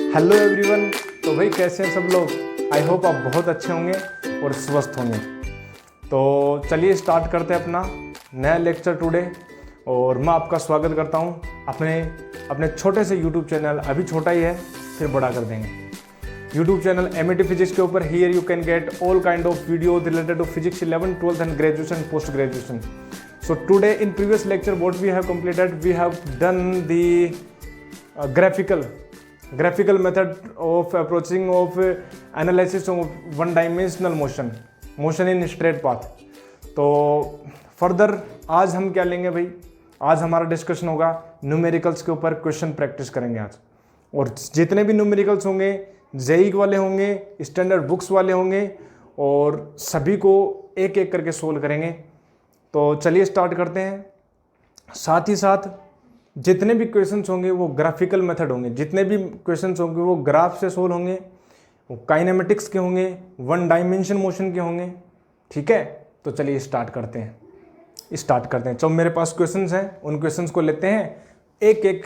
Hello everyone. तो भाई कैसे हैं सब लोग? आई होप आप बहुत अच्छे होंगे और स्वस्थ होंगे। तो चलिए स्टार्ट करते हैं अपना नया लेक्चर टुडे। और मैं आपका स्वागत करता हूं अपने छोटे से यूट्यूब चैनल, अभी छोटा ही है फिर बड़ा कर देंगे, यूट्यूब चैनल एमईटी फिजिक्स के ऊपर। Here you can get all kind of video related to physics 11, 12th and graduation, post graduation. So today in previous lecture what we have completed, we have done the graphical method of approaching of analysis of one dimensional motion in straight path. तो further आज हम क्या लेंगे भाई? आज हमारा discussion होगा numericals के ऊपर, क्वेश्चन प्रैक्टिस करेंगे आज। और जितने भी न्यूमेरिकल्स होंगे, जेईई वाले होंगे, स्टैंडर्ड बुक्स वाले होंगे, और सभी को एक एक करके सोल्व करेंगे। तो चलिए स्टार्ट करते हैं। साथ ही साथ जितने भी क्वेश्चंस होंगे वो ग्राफिकल मेथड होंगे, जितने भी क्वेश्चंस होंगे वो ग्राफ से सोल्व होंगे, वो काइनेमेटिक्स के होंगे, वन डायमेंशन मोशन के होंगे। ठीक है, तो चलिए स्टार्ट करते हैं। तो मेरे पास क्वेश्चंस हैं, उन क्वेश्चंस को लेते हैं, एक एक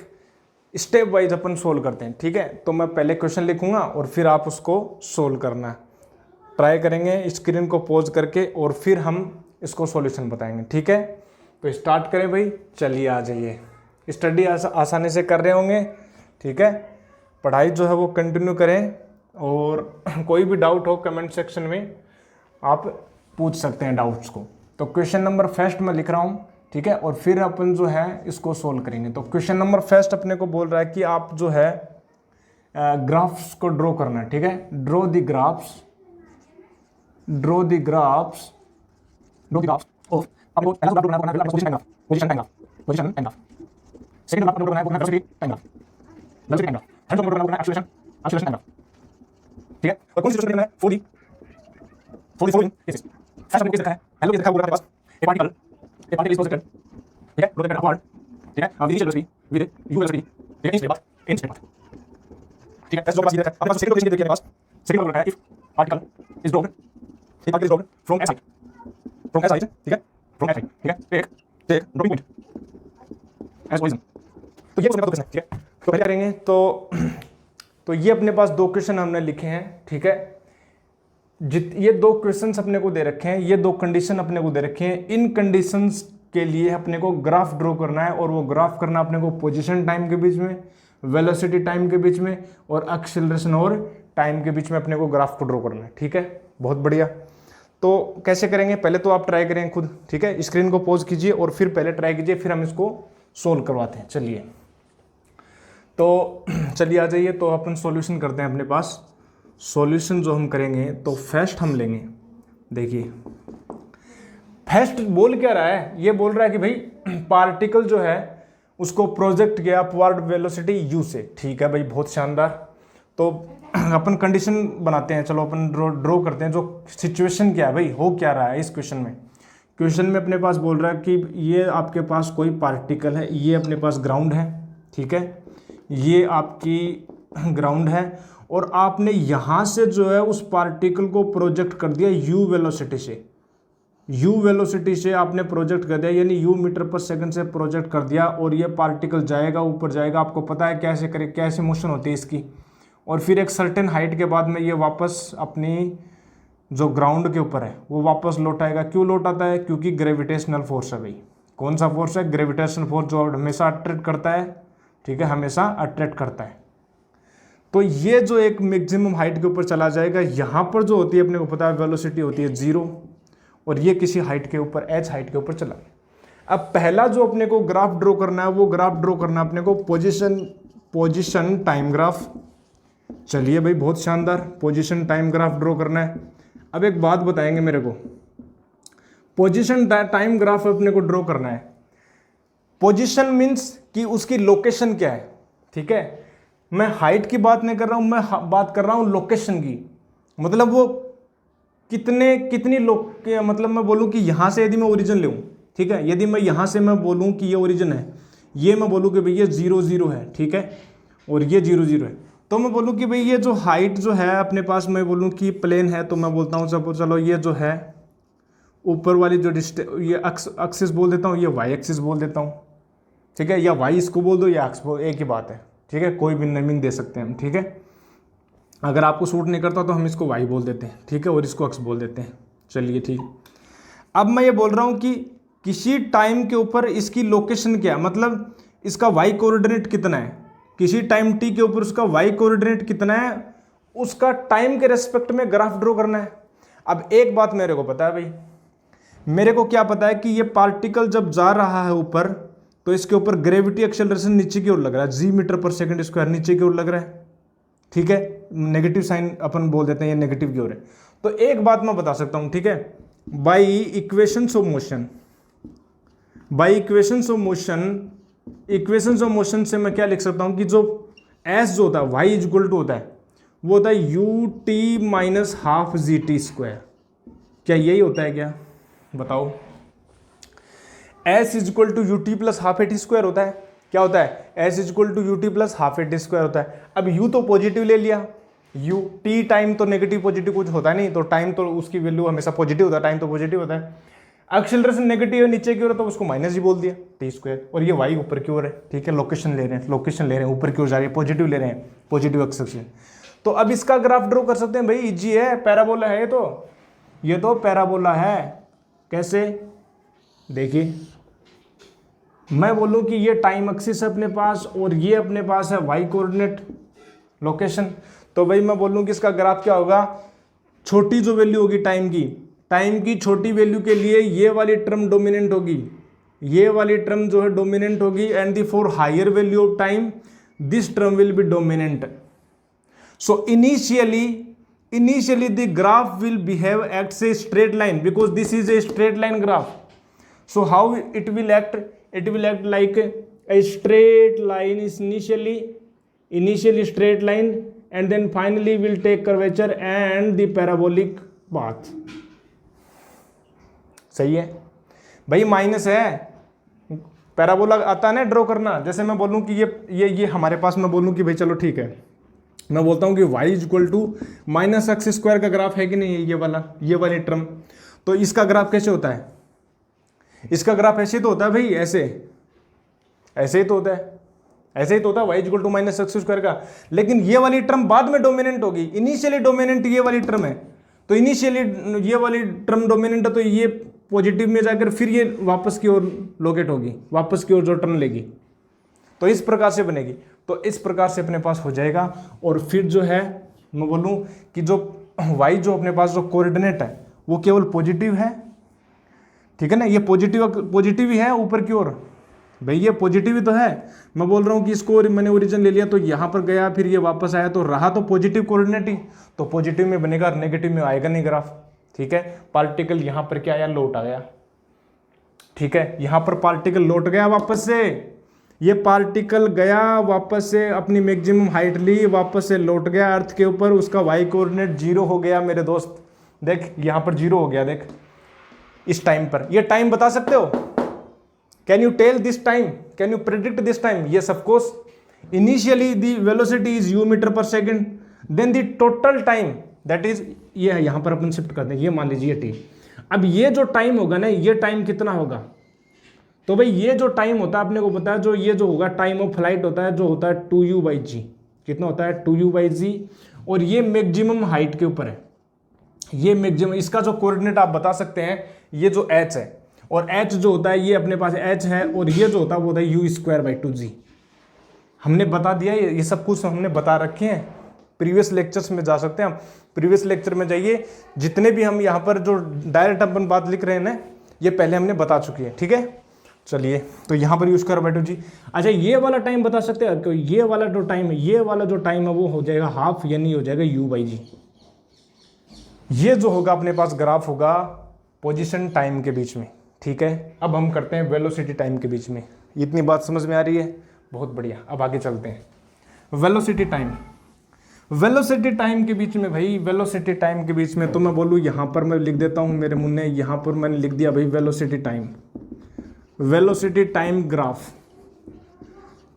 स्टेप वाइज अपन सोल्व करते हैं। ठीक है, तो मैं पहले क्वेश्चन लिखूंगा और फिर आप उसको सोल्व करना ट्राई करेंगे स्क्रीन को पॉज करके, और फिर हम इसको सॉल्यूशन बताएंगे। ठीक है, तो स्टार्ट करें भाई। चलिए आ जाइए। स्टडी आसानी से कर रहे होंगे। ठीक है, पढ़ाई जो है वो कंटिन्यू करें, और कोई भी डाउट हो कमेंट सेक्शन में आप पूछ सकते हैं डाउट्स को। तो क्वेश्चन नंबर फर्स्ट मैं लिख रहा हूँ। ठीक है, और फिर अपन जो है इसको सोल्व करेंगे। तो क्वेश्चन नंबर फर्स्ट अपने को बोल रहा है कि आप जो है ग्राफ्स को ड्रॉ करना है। ठीक है, ड्रॉ द ग्राफ्स ऑफ, आपको पहला ग्राफ ड्रॉ करना है position time graph, second graph draw करना है velocity time graph, third graph draw करना है एक्सीलरेशन टाइम ग्राफ। ठीक है, और कौन सी सिचुएशन में है? For the following cases. First हमने केस रखा है, हेलो केस रखा है, बोल रहा है पास ए पार्टिकल इज प्रोजेक्टेड, ठीक है, रोटेटेड अपवर्ड, ठीक है, initial velocity with u velocity, ठीक है, इन स्ट्रेट पाथ। ठीक है, ऐसे जो पास ये रखा है, अपने पास सेकंड लोकेशन देखिए, अपने पास सेकंड लोकेशन है, if particle is dropped from s side, ठीक है, फ्रॉम s साइड, ठीक है, take dropping point as origin. तो ये उसमें क्वेश्चन है। ठीक है, तो पहले करेंगे। तो ये अपने पास दो क्वेश्चन हमने लिखे हैं। ठीक है, ये दो क्वेश्चंस अपने को दे रखे हैं, ये दो कंडीशन अपने को दे रखे हैं। इन कंडीशंस के लिए अपने को ग्राफ ड्रॉ करना है, और वो ग्राफ करना अपने को पोजीशन टाइम के बीच में, वेलोसिटी टाइम के बीच में, और एक्सेलरेशन और टाइम के बीच में अपने को ग्राफ को ड्रॉ करना है। ठीक है, बहुत बढ़िया। तो कैसे करेंगे? पहले तो आप ट्राई करें खुद। ठीक है, स्क्रीन को पॉज कीजिए और फिर पहले ट्राई कीजिए, फिर हम इसको सोल्व करवाते हैं। चलिए, तो चलिए आ जाइए। तो अपन सॉल्यूशन करते हैं। अपने पास सॉल्यूशन जो हम करेंगे, तो फर्स्ट हम लेंगे, देखिए फर्स्ट बोल क्या रहा है? ये बोल रहा है कि भाई पार्टिकल जो है उसको प्रोजेक्ट किया अपवर्ड वेलोसिटी u से। ठीक है भाई, बहुत शानदार। तो अपन कंडीशन बनाते हैं। चलो अपन ड्रॉ करते हैं। जो सिचुएशन क्या है भाई, हो क्या रहा है इस क्वेश्चन में? क्वेश्चन में अपने पास बोल रहा है कि ये आपके पास कोई पार्टिकल है, ये अपने पास ग्राउंड है। ठीक है, ये आपकी ग्राउंड है, और आपने यहाँ से जो है उस पार्टिकल को प्रोजेक्ट कर दिया u वेलोसिटी से आपने प्रोजेक्ट कर दिया, यानी u मीटर पर सेकंड से प्रोजेक्ट कर दिया, और ये पार्टिकल जाएगा, ऊपर जाएगा। आपको पता है कैसे करे, कैसे मोशन होती है इसकी। और फिर एक सर्टेन हाइट के बाद में ये वापस अपनी जो ग्राउंड के ऊपर है वो वापस लौट आएगा। क्यों लौट आता है? क्योंकि ग्रेविटेशनल फोर्स है भाई। कौन सा फोर्स है? ग्रेविटेशनल फोर्स, जो हमेशा अट्रैक्ट करता है। ठीक है, हमेशा अट्रैक्ट करता है। तो ये जो एक मैक्सिमम हाइट के ऊपर चला जाएगा। यहाँ पर जो होती है अपने को पता है वेलोसिटी होती है 0, और ये किसी हाइट के ऊपर, h हाइट के ऊपर चला गया। अब पहला जो अपने को ग्राफ ड्रॉ करना है, वो ग्राफ ड्रॉ करना है अपने को पोजीशन टाइम ग्राफ। चलिए भाई, बहुत शानदार, पोजीशन टाइम ग्राफ ड्रॉ करना है। अब एक बात बताएंगे मेरे को, पोजीशन टाइम ग्राफ अपने को ड्रॉ करना है। पोजीशन मीन्स कि उसकी लोकेशन क्या है। ठीक है, मैं हाइट की बात नहीं कर रहा हूं, मैं बात कर रहा हूं लोकेशन की। मतलब वो कितनी मतलब मैं बोलूं कि यहां से यदि मैं ओरिजिन लूं, ठीक है, यदि मैं यहां से मैं बोलूं कि ये ओरिजिन है, ये मैं बोलूं कि भाई ये 0 0 है, ठीक है, और ये 0 0 है, तो मैं बोलूं कि भाई ये जो हाइट जो है अपने पास, मैं बोलूं कि प्लेन है, तो मैं बोलता हूं चलो ये जो है ऊपर वाली जो ये एक्सिस बोल देता हूं, ये वाई एक्सिस बोल देता हूं। ठीक है, या वाई इसको बोल दो या एक्स बोल, एक ही बात है। ठीक है, कोई भी नेमिंग दे सकते हैं हम। ठीक है, अगर आपको सूट नहीं करता तो हम इसको वाई बोल देते हैं, ठीक है, और इसको एक्स बोल देते हैं। चलिए ठीक। अब मैं ये बोल रहा हूँ कि किसी टाइम के ऊपर इसकी लोकेशन क्या, मतलब इसका वाई कोऑर्डिनेट कितना है, किसी टाइम टी के ऊपर उसका वाई कोऑर्डिनेट कितना है, उसका टाइम के रेस्पेक्ट में ग्राफ ड्रॉ करना है। अब एक बात मेरे को पता है भाई, मेरे को क्या पता है कि ये पार्टिकल जब जा रहा है ऊपर तो इसके ऊपर ग्रेविटी एक्सेलरेशन नीचे की ओर लग रहा है, जी मीटर पर सेकंड स्क्वायर नीचे की ओर लग रहा है, ठीक है, नेगेटिव साइन अपन बोल देते हैं, ये नेगेटिव की ओर है। तो एक बात मैं बता सकता हूं, ठीक है, by equations of motion, by equations of motion से मैं क्या लिख सकता हूं कि जो एस जो होता है वाई इज इक्वल टू होता है वो होता है u t minus half g t square. क्या यही होता है क्या, बताओ। S is equal to u t plus half a t square होता है, क्या होता है, s is equal to u t plus half a t square होता है। अब यू तो पॉजिटिव ले लिया, यू टी टाइम तो नेगेटिव पॉजिटिव कुछ होता नहीं, तो टाइम तो उसकी वैल्यू हमेशा पॉजिटिव होता है, टाइम तो पॉजिटिव होता है। एक्सेलरेशन नेगेटिव है नीचे की ओर तो उसको माइनस ही बोल दिया टी स्क्वायर, और ये वाई ऊपर की ओर है, ठीक है, लोकेशन ले रहे हैं ऊपर की ओर जा रही है, पॉजिटिव ले रहे हैं, पॉजिटिव एक्सेलरेशन। तो अब इसका ग्राफ ड्रॉ कर सकते हैं भाई, इजी है, पैराबोला है ये तो पैराबोला है। कैसे, देखिए मैं बोलूं कि ये टाइम एक्सिस है अपने पास और ये अपने पास है वाई कोऑर्डिनेट लोकेशन, तो भाई मैं बोलूं कि इसका ग्राफ क्या होगा, छोटी जो वैल्यू होगी टाइम की छोटी वैल्यू के लिए ये वाली टर्म डोमिनेंट होगी, ये वाली टर्म जो है डोमिनेंट होगी, and the for higher value of time this term will be dominant. So initially the graph will behave acts a straight line because this is a straight line graph. So how it will act, it will act like a straight line is initially straight line and then finally will take curvature and the parabolic path. सही है भाई, minus है, parabola आता है ना draw करना। जैसे मैं बोलूं कि ये हमारे पास, मैं बोलूं कि भाई चलो ठीक है, मैं बोलता हूं कि y is equal to minus x square का ग्राफ है कि नहीं, ये वाली टर्म, तो इसका ग्राफ कैसे होता है, इसका ग्राफ ऐसे तो होता है भाई, ऐसे ही तो होता है y is equal to minus x square का। लेकिन ये वाली टर्म बाद में डोमिनेंट होगी, इनिशियली डोमिनेंट ये वाली टर्म है, तो इनिशियली ये वाली टर्म डोमिनेंट है, तो ये पॉजिटिव में जाकर फिर ये वापस की ओर लोकेट होगी, वापस की ओर जो टर्न लेगी, तो इस प्रकार से बनेगी। तो इस प्रकार से अपने पास हो जाएगा। और फिर जो है मैं बोलूं कि जो y जो अपने पास जो कोऑर्डिनेट है वो केवल पॉजिटिव है, ठीक है ना, ये पॉजिटिव ही है ऊपर की ओर, भाई ये पॉजिटिव ही तो है। मैं बोल रहा हूँ कि इसको मैंने ओरिजिन ले लिया तो यहाँ पर गया, फिर ये वापस आया, तो रहा तो पॉजिटिव कोऑर्डिनेट ही, तो पॉजिटिव में बनेगा, नेगेटिव में आएगा नहीं ग्राफ, ठीक है। पार्टिकल यहाँ पर क्या आया, लौट आ गया, ठीक है, यहाँ पर पार्टिकल लौट गया वापस से, ये पार्टिकल गया वापस से, अपनी मैक्सिमम हाइट ली, वापस से लौट गया अर्थ के ऊपर, उसका वाई कोऑर्डिनेट 0 हो गया मेरे दोस्त, देख यहाँ पर 0 हो गया, देख इस टाइम पर। ये टाइम बता सकते हो, can you tell this time, can you predict this time? Yes of course. Initially the velocity is u metre पर second, then the total time that is, ये है यहाँ पर अपन शिफ्ट करते हैं, ये मान लीजिए t। अब ये जो टाइम होगा ना, ये टाइम कितना होगा, तो भाई ये जो टाइम होता है अपने को पता है, जो ये जो होगा टाइम ऑफ फ्लाइट होता है, जो होता है 2u/g, कितना होता है 2u/g, और ये मैक्सिमम हाइट के ऊपर है, ये मैक्सिमम, इसका जो कोऑर्डिनेट आप बता सकते हैं, ये जो h है, और h जो होता है ये अपने पास h है, और ये जो होता है वो होता है u²/2g। हमने बता दिया, ये सब कुछ हमने बता रखे हैं, प्रीवियस लेक्चर्स में जा सकते हैं हम, प्रीवियस लेक्चर में जाइए, जितने भी हम यहाँ पर जो डायरेक्ट अपन बात लिख रहे हैं ना, ये पहले हमने बता चुकी है, ठीक है। चलिए, तो यहाँ पर u²/2g। अच्छा, ये वाला टाइम बता सकते हैं, ये वाला जो टाइम है, ये वाला जो टाइम है वो हो जाएगा हाफ, यानी हो जाएगा u/g। ये जो होगा अपने पास ग्राफ होगा पोजीशन टाइम के बीच में, ठीक है। अब हम करते हैं वेलोसिटी टाइम के बीच में। इतनी बात समझ में आ रही है, बहुत बढ़िया। अब आगे चलते हैं, वेलोसिटी टाइम के बीच में भाई, वेलोसिटी टाइम के बीच में तो मैं बोलूँ, यहाँ पर मैं लिख देता हूँ मेरे मुन्ने, यहाँ पर मैंने लिख दिया भाई वेलोसिटी टाइम ग्राफ।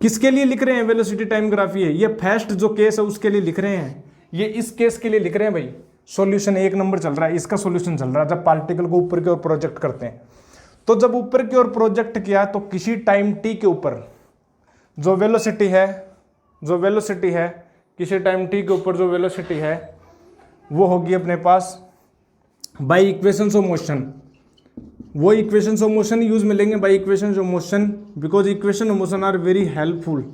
किसके लिए लिख रहे हैं वेलोसिटी टाइम ग्राफ? ये फर्स्ट जो केस है उसके लिए लिख रहे हैं, ये इस केस के लिए लिख रहे हैं भाई। सॉल्यूशन 1 नंबर चल रहा है, इसका सॉल्यूशन चल रहा है जब पार्टिकल को ऊपर की ओर प्रोजेक्ट करते हैं। तो जब ऊपर की ओर प्रोजेक्ट किया तो किसी टाइम t के ऊपर जो वेलोसिटी है किसी टाइम टी के ऊपर जो वेलोसिटी है वो होगी अपने पास बाई इक्वेशंस ऑफ मोशन। वो इक्वेशंस ऑफ मोशन यूज मिलेंगे by equations of motion, because equation of motion are very helpful.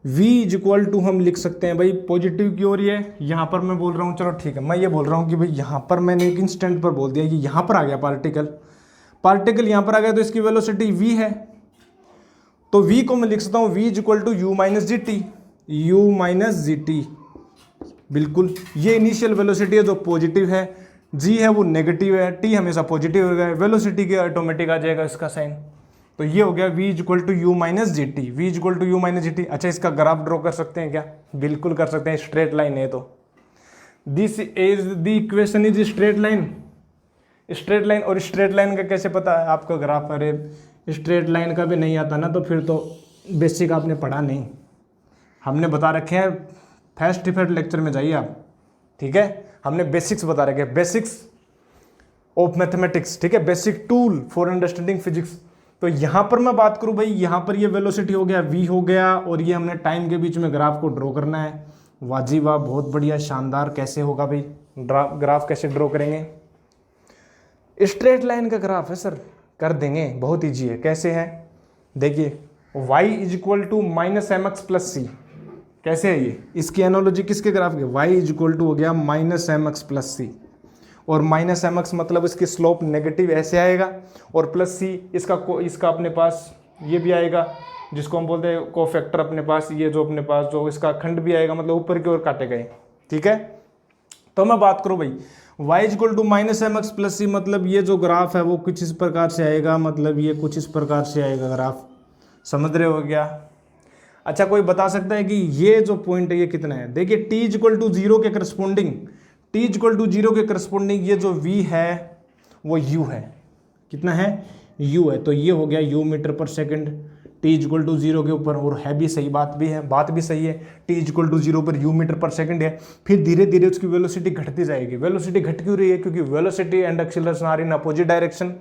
v is equal to हम लिख सकते हैं भाई पॉजिटिव की ओर, ये यहाँ पर मैं बोल रहा हूँ, चलो ठीक है, मैं ये बोल रहा हूँ कि भाई यहाँ पर मैंने एक इंस्टेंट पर बोल दिया कि यहाँ पर आ गया पार्टिकल यहाँ पर आ गया, तो इसकी वेलोसिटी v है। तो v को मैं लिख सकता हूँ v is equal to u minus g t, बिल्कुल ये इनिशियल वेलोसिटी है जो पॉजिटिव है, g है वो नेगेटिव है, t हमेशा पॉजिटिव होगा, वेलोसिटी के ऑटोमेटिक आ जाएगा इसका साइन। तो ये हो गया v is equal to u minus g t, v is equal to u minus g t. अच्छा, इसका ग्राफ ड्रॉ कर सकते हैं क्या? बिल्कुल कर सकते हैं, स्ट्रेट लाइन है तो this is the equation is straight line. और स्ट्रेट लाइन का कैसे पता है आपको ग्राफ? अरे स्ट्रेट लाइन का भी नहीं आता ना, तो फिर तो बेसिक आपने पढ़ा नहीं। हमने बता रखे हैं, फर्स्ट लेक्चर में जाइए आप, ठीक है, हमने बेसिक्स बता रखे हैं, बेसिक्स ऑफ मैथमेटिक्स, ठीक है, basic tool for understanding physics. तो यहाँ पर मैं बात करूँ भाई, यहाँ पर ये वेलोसिटी हो गया v हो गया, और ये हमने टाइम के बीच में ग्राफ को ड्रॉ करना है। वाजी वाह, बहुत बढ़िया, शानदार। कैसे होगा भाई ग्राफ कैसे ड्रॉ करेंगे? स्ट्रेट लाइन का ग्राफ है सर, कर देंगे, बहुत ईजी है। कैसे है देखिए, y is equal to minus m x plus c. कैसे है ये? इसकी एनोलॉजी किसके ग्राफ की? y इज इक्वल टू हो गया माइनस एम एक्स प्लस सी, और माइनस एम एक्स मतलब इसकी स्लोप नेगेटिव ऐसे आएगा, और प्लस सी इसका अपने पास ये भी आएगा, जिसको हम बोलते हैं कोफैक्टर अपने पास, ये जो अपने पास जो इसका खंड भी आएगा, मतलब ऊपर की ओर काटे गए, ठीक है। तो मैं बात करूँ भाई, y is equal to minus m x plus c, मतलब ये जो ग्राफ है वो कुछ इस प्रकार से आएगा, मतलब ये कुछ इस प्रकार से आएगा ग्राफ, समझ रहे हो क्या? अच्छा, कोई बता सकता है कि ये जो पॉइंट है ये कितना है? देखिए t is equal to zero के corresponding, t is equal to zero के करस्पॉन्डिंग ये जो v है वो u है। कितना है? u है। तो ये हो गया u मीटर पर second, t is equal to zero के ऊपर, और है भी सही, बात भी सही है, t is equal to zero पर u मीटर पर सेकंड है। फिर धीरे धीरे उसकी वेलोसिटी घटती जाएगी। वेलोसिटी घट क्यों रही है? क्योंकि velocity and acceleration are in opposite direction.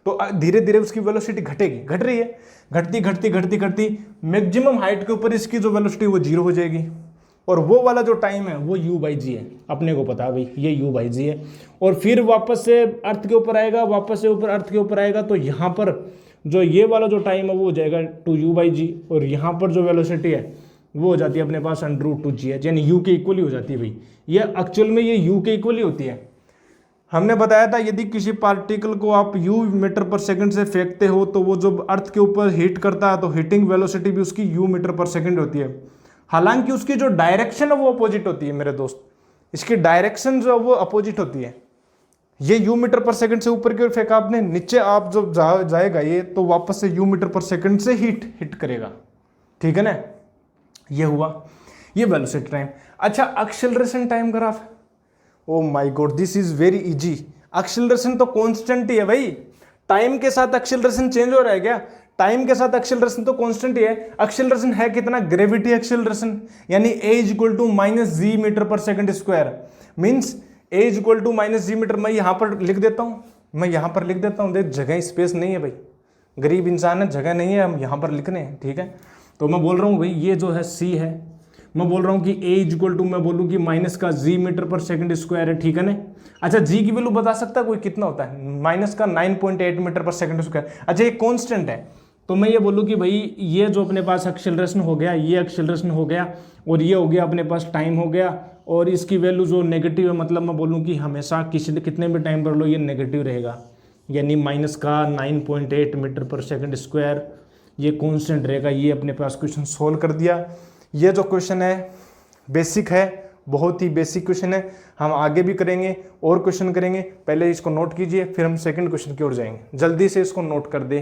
तो धीरे धीरे उसकी वेलोसिटी घट रही है, घटती मैक्सिमम हाइट के ऊपर इसकी जो वेलोसिटी वो जीरो हो जाएगी, और वो वाला जो टाइम है वो u बाई जी है, अपने को पता है भाई, ये u बाई जी है। और फिर वापस से अर्थ के ऊपर आएगा, वापस से ऊपर अर्थ के ऊपर आएगा, तो यहाँ पर जो ये वाला जो टाइम है वो हो जाएगा 2u बाई जी, और यहाँ पर जो वेलोसिटी है वो हो जाती है अपने पास √2gh, यानी u के इक्वल ही हो जाती है भाई। ये एक्चुअल में ये u के इक्वल ही होती है। हमने बताया था यदि किसी पार्टिकल को आप u मीटर पर सेकंड से फेंकते हो, तो वो जो अर्थ के ऊपर हिट करता है तो हिटिंग वेलोसिटी भी उसकी u मीटर पर सेकंड होती है। हालांकि उसकी जो डायरेक्शन है वो अपोजिट होती है मेरे दोस्त, इसकी डायरेक्शन जो है वो अपोजिट होती है। ये u मीटर पर सेकंड से ऊपर की ओर फेंका आपने, नीचे आप जब जाएगा ये, तो वापस से u मीटर पर सेकंड से हिट करेगा, ठीक है ना। ये हुआ ये वेलोसिटी टाइम। अच्छा, acceleration time graph, oh my God, this is very easy. Acceleration तो कांस्टेंट ही है भाई, टाइम के साथ एक्सेलरेशन चेंज हो रहा है क्या? टाइम के साथ एक्सेलरेशन तो कांस्टेंट ही है। एक्सेलरेशन है कितना? ग्रेविटी एक्सेलरेशन, यानी a is equal to minus g metre पर second square, means a is equal to minus g metre. मैं यहाँ पर लिख देता हूँ, देख जगह स्पेस नहीं है भाई, गरीब इंसान है, जगह नहीं है, हम यहाँ पर लिख रहे हैं, ठीक है। तो मैं बोल रहा हूँ भाई, ये जो है c है, मैं बोल रहा हूँ कि a इज इक्वल टू, मैं बोलूँ कि माइनस का g मीटर पर सेकंड स्क्वायर है, ठीक है ना। अच्छा, g की वैल्यू बता सकता है कोई कितना होता है? माइनस का 9.8 मीटर पर सेकंड स्क्वायर। अच्छा, ये कांस्टेंट है, तो मैं ये बोलूँ कि भाई ये जो अपने पास एक्सेलरेशन हो गया, ये एक्सेलरेशन हो गया, और ये हो गया अपने पास टाइम हो गया, और इसकी वैल्यू जो नेगेटिव है, मतलब मैं बोलूँ कि हमेशा कितने भी टाइम पर लो ये नेगेटिव रहेगा, यानी माइनस का 9.8 मीटर पर सेकंड स्क्वायर, ये कांस्टेंट रहेगा। ये अपने पास क्वेश्चन सोल्व कर दिया। ये जो क्वेश्चन है बेसिक है, बहुत ही बेसिक क्वेश्चन है, हम आगे भी करेंगे और क्वेश्चन करेंगे। पहले इसको नोट कीजिए, फिर हम सेकंड क्वेश्चन की ओर जाएंगे। जल्दी से इसको नोट कर दे।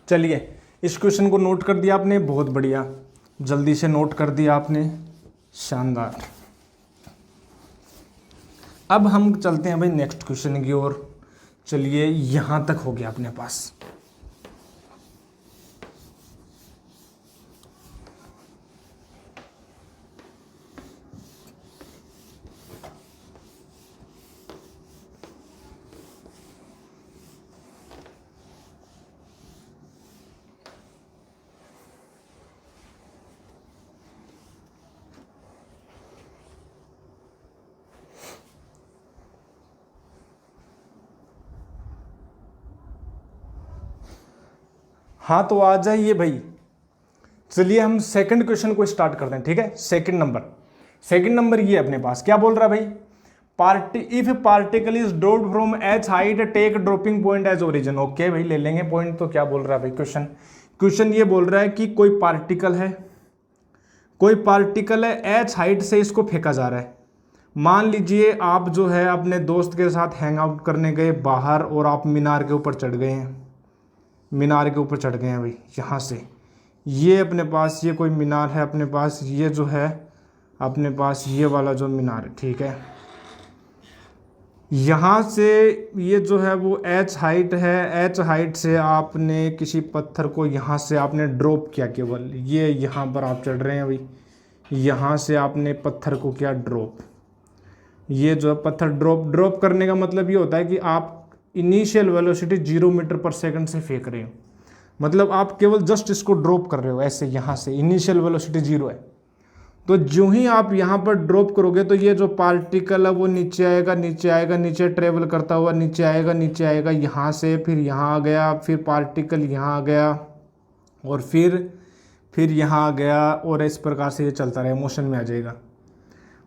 चलिए, इस क्वेश्चन को नोट कर दिया आपने, बहुत बढ़िया, जल्दी से नोट कर दिया आपने, शानदार। अब हम चलते हैं भाई नेक्स्ट क्वेश्चन की ओर। चलिए, यहां तक हो गया अपने पास। हाँ तो आ जाइए भाई, चलिए हम सेकंड क्वेश्चन को स्टार्ट करते हैं, ठीक है। सेकंड नंबर ये अपने पास क्या बोल रहा है भाई, if particle is dropped from h height take dropping point as origin. Okay भाई, ले लेंगे पॉइंट। तो क्या बोल रहा है भाई क्वेश्चन ये बोल रहा है कि कोई पार्टिकल है एच हाइट से इसको फेंका जा रहा है। मान लीजिए आप जो है अपने दोस्त के साथ हैंग आउट करने गए बाहर और आप मीनार के ऊपर चढ़ गए हैं भाई, यहाँ से ये अपने पास ये कोई मीनार है अपने पास, ये जो है अपने पास ये वाला जो मीनार है, ठीक है। यहाँ से ये जो है वो एच हाइट है, एच हाइट से आपने किसी पत्थर को यहाँ से आपने ड्रॉप किया, केवल ये यहाँ पर आप चढ़ रहे हैं भाई, यहाँ से आपने पत्थर को किया ड्रॉप। ये जो है पत्थर ड्रॉप करने का मतलब ये होता है कि आप इनिशियल वेलोसिटी 0 मीटर पर सेकंड से फेंक रहे हो, मतलब आप केवल जस्ट इसको ड्रॉप कर रहे हो ऐसे, यहाँ से इनिशियल वेलोसिटी 0 है। तो जो ही आप यहाँ पर ड्रॉप करोगे तो ये जो पार्टिकल है वो नीचे ट्रेवल करता हुआ नीचे आएगा यहाँ से, फिर यहाँ आ गया, फिर पार्टिकल यहाँ आ गया और फिर यहाँ आ गया, और इस प्रकार से ये चलता रहे, मोशन में आ जाएगा।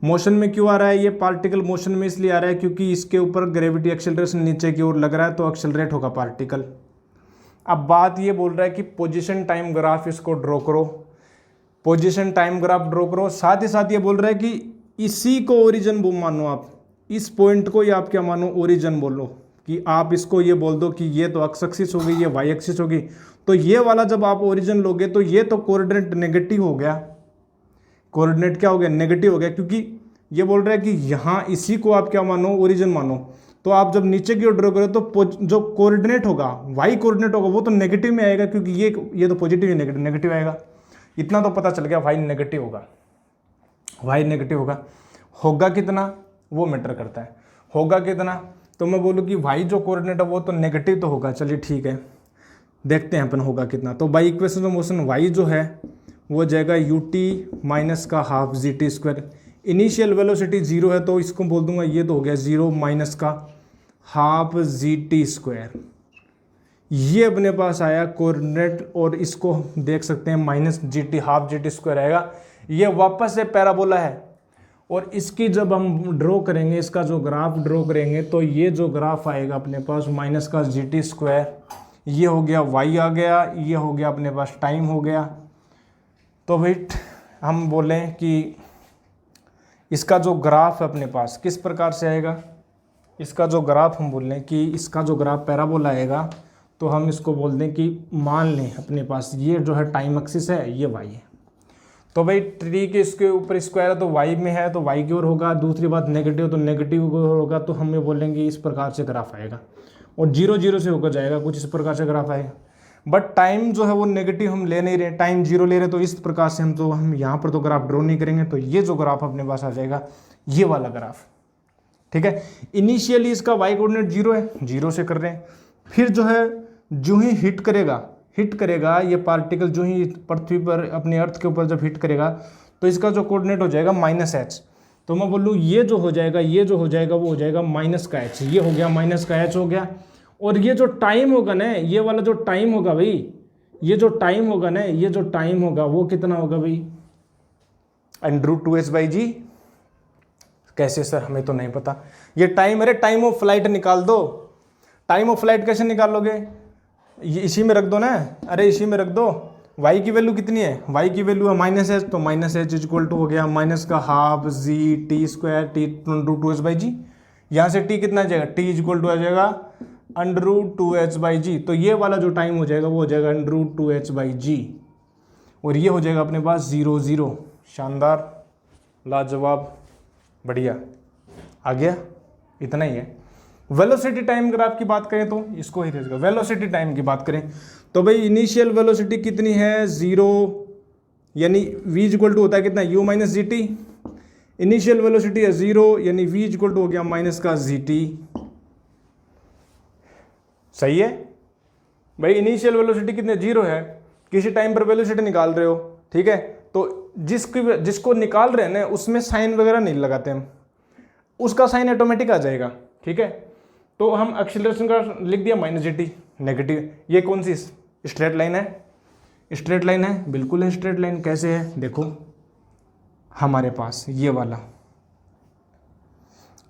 मोशन में क्यों आ रहा है ये पार्टिकल? मोशन में इसलिए आ रहा है क्योंकि इसके ऊपर ग्रेविटी एक्सेलरेशन नीचे की ओर लग रहा है, तो एक्सेलरेट होगा पार्टिकल। अब बात ये बोल रहा है कि पोजीशन टाइम ग्राफ इसको ड्रॉ करो, पोजीशन टाइम ग्राफ ड्रॉ करो। साथ ही साथ ये बोल रहा है कि इसी को ओरिजिन मानो, आप इस पॉइंट को ही आप क्या मानो, ओरिजिन बोलो, कि आप इसको ये बोल दो कि ये तो एक्स एक्सिस होगी, ये वाई एक्सिस होगी। तो ये वाला जब आप ओरिजिन लोगे तो ये तो कोऑर्डिनेट नेगेटिव हो गया, कोऑर्डिनेट क्या हो गया, नेगेटिव हो गया, क्योंकि ये बोल रहा है कि यहाँ इसी को आप क्या मानो, ओरिजिन मानो। तो आप जब नीचे की ओर ड्रॉ करो तो जो कोऑर्डिनेट होगा, वाई कोऑर्डिनेट होगा, वो तो नेगेटिव में आएगा, क्योंकि ये तो पॉजिटिव ही नेगेटिव आएगा। इतना तो पता चल गया, वाई नेगेटिव होगा। होगा कितना वो मैटर करता है, होगा कितना। तो मैं बोलूँ कि वाई जो कोऑर्डिनेट है वो तो नेगेटिव तो होगा, चलिए ठीक है, देखते हैं अपन होगा कितना। तो by equation of motion y जो है वो जाएगा ut माइनस का हाफ gt²। इनिशियल वेलोसिटी 0 है तो इसको बोल दूंगा, ये तो हो गया 0 माइनस का हाफ gt²। ये अपने पास आया कोऑर्डिनेट, और इसको देख सकते हैं माइनस gt, हाफ gt² आएगा। ये वापस से पैराबोला है, और इसकी जब हम ड्रॉ करेंगे, इसका जो ग्राफ ड्रॉ करेंगे, तो ये जो ग्राफ आएगा अपने पास माइनस का gt², ये हो गया y आ गया, ये हो गया अपने पास टाइम हो गया। तो भाई हम बोलें कि इसका जो ग्राफ है अपने पास किस प्रकार से आएगा, इसका जो ग्राफ हम बोल लें कि इसका जो ग्राफ पैराबोला आएगा, तो हम इसको बोल दें कि मान लें अपने पास ये जो है टाइम एक्सिस है, ये y है। तो भाई ट्री के इसके ऊपर स्क्वायर है तो y में है तो y की ओर होगा, दूसरी बात नेगेटिव तो नेगेटिव की ओर होगा। तो हम ये बोलेंगे इस प्रकार से ग्राफ आएगा, और 0 0 से होकर जाएगा, कुछ इस प्रकार से ग्राफ आएगा। बट टाइम जो है वो नेगेटिव हम ले नहीं रहे, टाइम 0 ले रहे, तो इस प्रकार से हम यहाँ पर तो ग्राफ ड्रॉ नहीं करेंगे। तो ये जो ग्राफ अपने पास आ जाएगा, ये वाला ग्राफ, ठीक है। इनिशियली इसका y कोऑर्डिनेट 0 है, 0 से कर रहे हैं। फिर जो है जो ही हिट करेगा ये पार्टिकल, जो ही पृथ्वी पर अपने अर्थ के ऊपर जब हिट करेगा, तो इसका जो कोऑर्डिनेट हो जाएगा -h। तो मैं बोलूँ ये जो हो जाएगा वो हो जाएगा -h। ये हो गया -h हो गया। और ये जो टाइम होगा ना, ये वाला जो टाइम होगा भाई, ये जो टाइम होगा वो कितना होगा भाई, √2h/g। कैसे सर, हमें तो नहीं पता ये टाइम। अरे टाइम ऑफ फ्लाइट निकाल दो। टाइम ऑफ फ्लाइट कैसे निकालोगे, ये इसी में रख दो ना, अरे इसी में रख दो। y की वैल्यू कितनी है, y की वैल्यू है -h, तो -h इक्वल टू हो गया माइनस का हाफ gt² √2h/g। यहाँ से t कितना आ जाएगा, t इक्वल टू आ जाएगा √2h/g। तो ये वाला जो टाइम हो जाएगा वो हो जाएगा √2h/g, और ये हो जाएगा अपने पास 0 0। शानदार, लाजवाब, बढ़िया, आ गया, इतना ही है। वेलोसिटी टाइम ग्राफ की बात करें तो इसको ही रहेगा। वेलोसिटी टाइम की बात करें तो भाई इनिशियल वेलोसिटी कितनी है, 0, यानी v इक्वल टू होता है कितना, u minus g T. Initial velocity है 0, यानी v इक्वल टू हो गया माइनस का gt। सही है भाई, इनिशियल वेलोसिटी कितने, 0 है। किसी टाइम पर वेलोसिटी निकाल रहे हो, ठीक है, तो जिसको निकाल रहे हैं ना उसमें साइन वगैरह नहीं लगाते हम, उसका साइन ऑटोमेटिक आ जाएगा, ठीक है। तो हम एक्सीलरेशन का लिख दिया -gt, नेगेटिव। ये कौन सी स्ट्रेट लाइन है, स्ट्रेट लाइन है, बिल्कुल है स्ट्रेट लाइन। कैसे है देखो, हमारे पास ये वाला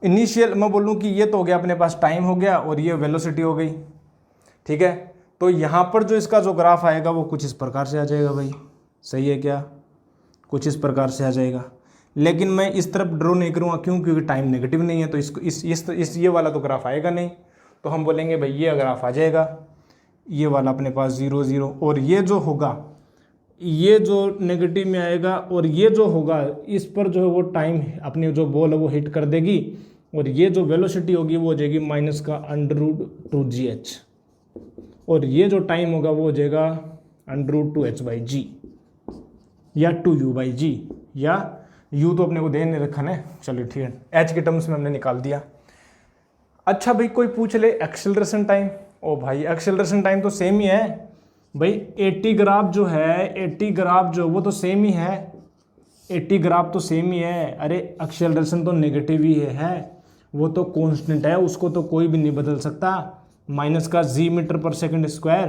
इनिशियल, मैं बोलूँ कि ये तो हो गया अपने पास टाइम हो गया और ये वेलोसिटी हो गई, ठीक है। तो यहाँ पर जो इसका जो ग्राफ आएगा वो कुछ इस प्रकार से आ जाएगा भाई, सही है क्या, कुछ इस प्रकार से आ जाएगा। लेकिन मैं इस तरफ ड्रॉ नहीं करूँगा, क्यों, क्योंकि टाइम नेगेटिव नहीं है, तो इसको इस ये वाला तो ग्राफ आएगा नहीं। तो हम बोलेंगे भाई ये ग्राफ आ जाएगा, ये वाला अपने पास 0 0, और ये जो होगा, ये जो नेगेटिव में आएगा, और ये जो होगा इस पर जो है वो टाइम अपनी जो बॉल है वो हिट कर देगी, और ये जो वेलोसिटी होगी वो हो जाएगी माइनस का √2gh, और ये जो टाइम होगा वो हो जाएगा √2h/g या 2u/g, या u तो अपने को दे नहीं रखा है, चलिए ठीक है, h के टर्म्स में हमने निकाल दिया। अच्छा भाई कोई पूछ ले एक्सेलरेशन टाइम, ओ भाई एक्सेलरेशन टाइम तो सेम ही है भाई, 80 ग्राफ जो है, 80 ग्राफ जो वो तो सेम ही है, 80 ग्राफ तो सेम ही है। अरे एक्सेलरेशन तो नेगेटिव ही है, वो तो कांस्टेंट है, उसको तो कोई भी नहीं बदल सकता, माइनस का g मीटर पर सेकंड स्क्वायर,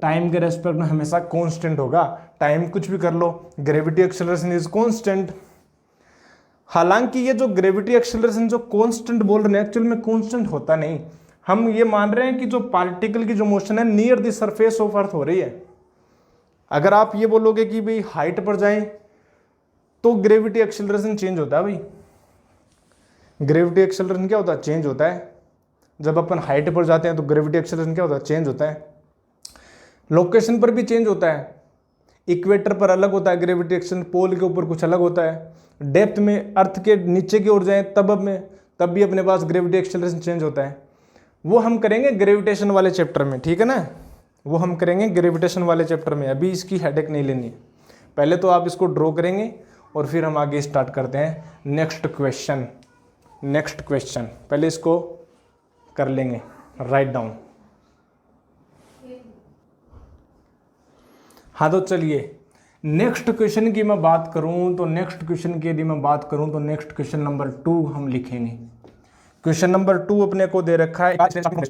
टाइम के रेस्पेक्ट में हमेशा कांस्टेंट होगा, टाइम कुछ भी कर लो, ग्रेविटी एक्सेलरेशन इज कांस्टेंट। हालांकि ये जो ग्रेविटी एक्सेलरेशन जो कांस्टेंट बोल रहे हैं, एक्चुअल में कांस्टेंट होता नहीं, हम ये मान रहे हैं कि जो पार्टिकल की जो मोशन है near the surface of earth हो रही है। अगर आप ये बोलोगे कि भाई हाइट पर जाएं तो ग्रेविटी एक्सेलरेशन चेंज होता है भाई, ग्रेविटी एक्सेलरेशन क्या होता है, चेंज होता है। जब अपन हाइट पर जाते हैं तो ग्रेविटी एक्सेलरेशन क्या होता है, चेंज होता है। लोकेशन पर भी चेंज होता है, इक्वेटर पर अलग होता है ग्रेविटी एक्सेलरेशन, पोल के ऊपर कुछ अलग होता है, डेप्थ में अर्थ के नीचे की ओर जाएं तब भी अपने पास ग्रेविटी एक्सेलरेशन चेंज होता है। वो हम करेंगे ग्रेविटेशन वाले चैप्टर में, ठीक है ना, वो हम करेंगे ग्रेविटेशन वाले चैप्टर में, अभी इसकी हेडेक नहीं लेनी है। पहले तो आप इसको ड्रॉ करेंगे और फिर हम आगे स्टार्ट करते हैं नेक्स्ट क्वेश्चन। पहले इसको कर लेंगे राइट डाउन। हाँ तो चलिए नेक्स्ट क्वेश्चन की मैं बात करूं तो नेक्स्ट क्वेश्चन की यदि मैं बात करूं तो नेक्स्ट क्वेश्चन नंबर 2 हम लिखेंगे। क्वेश्चन नंबर 2 अपने को दे रखा है, क्या बोला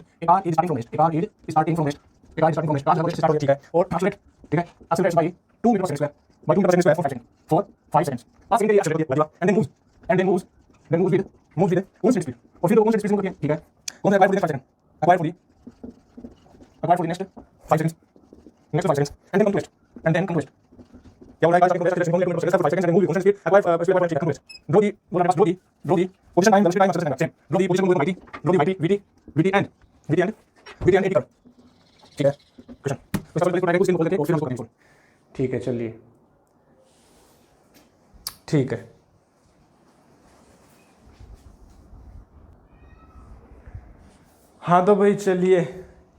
है ठीक है चलिए ठीक है। हाँ तो भाई चलिए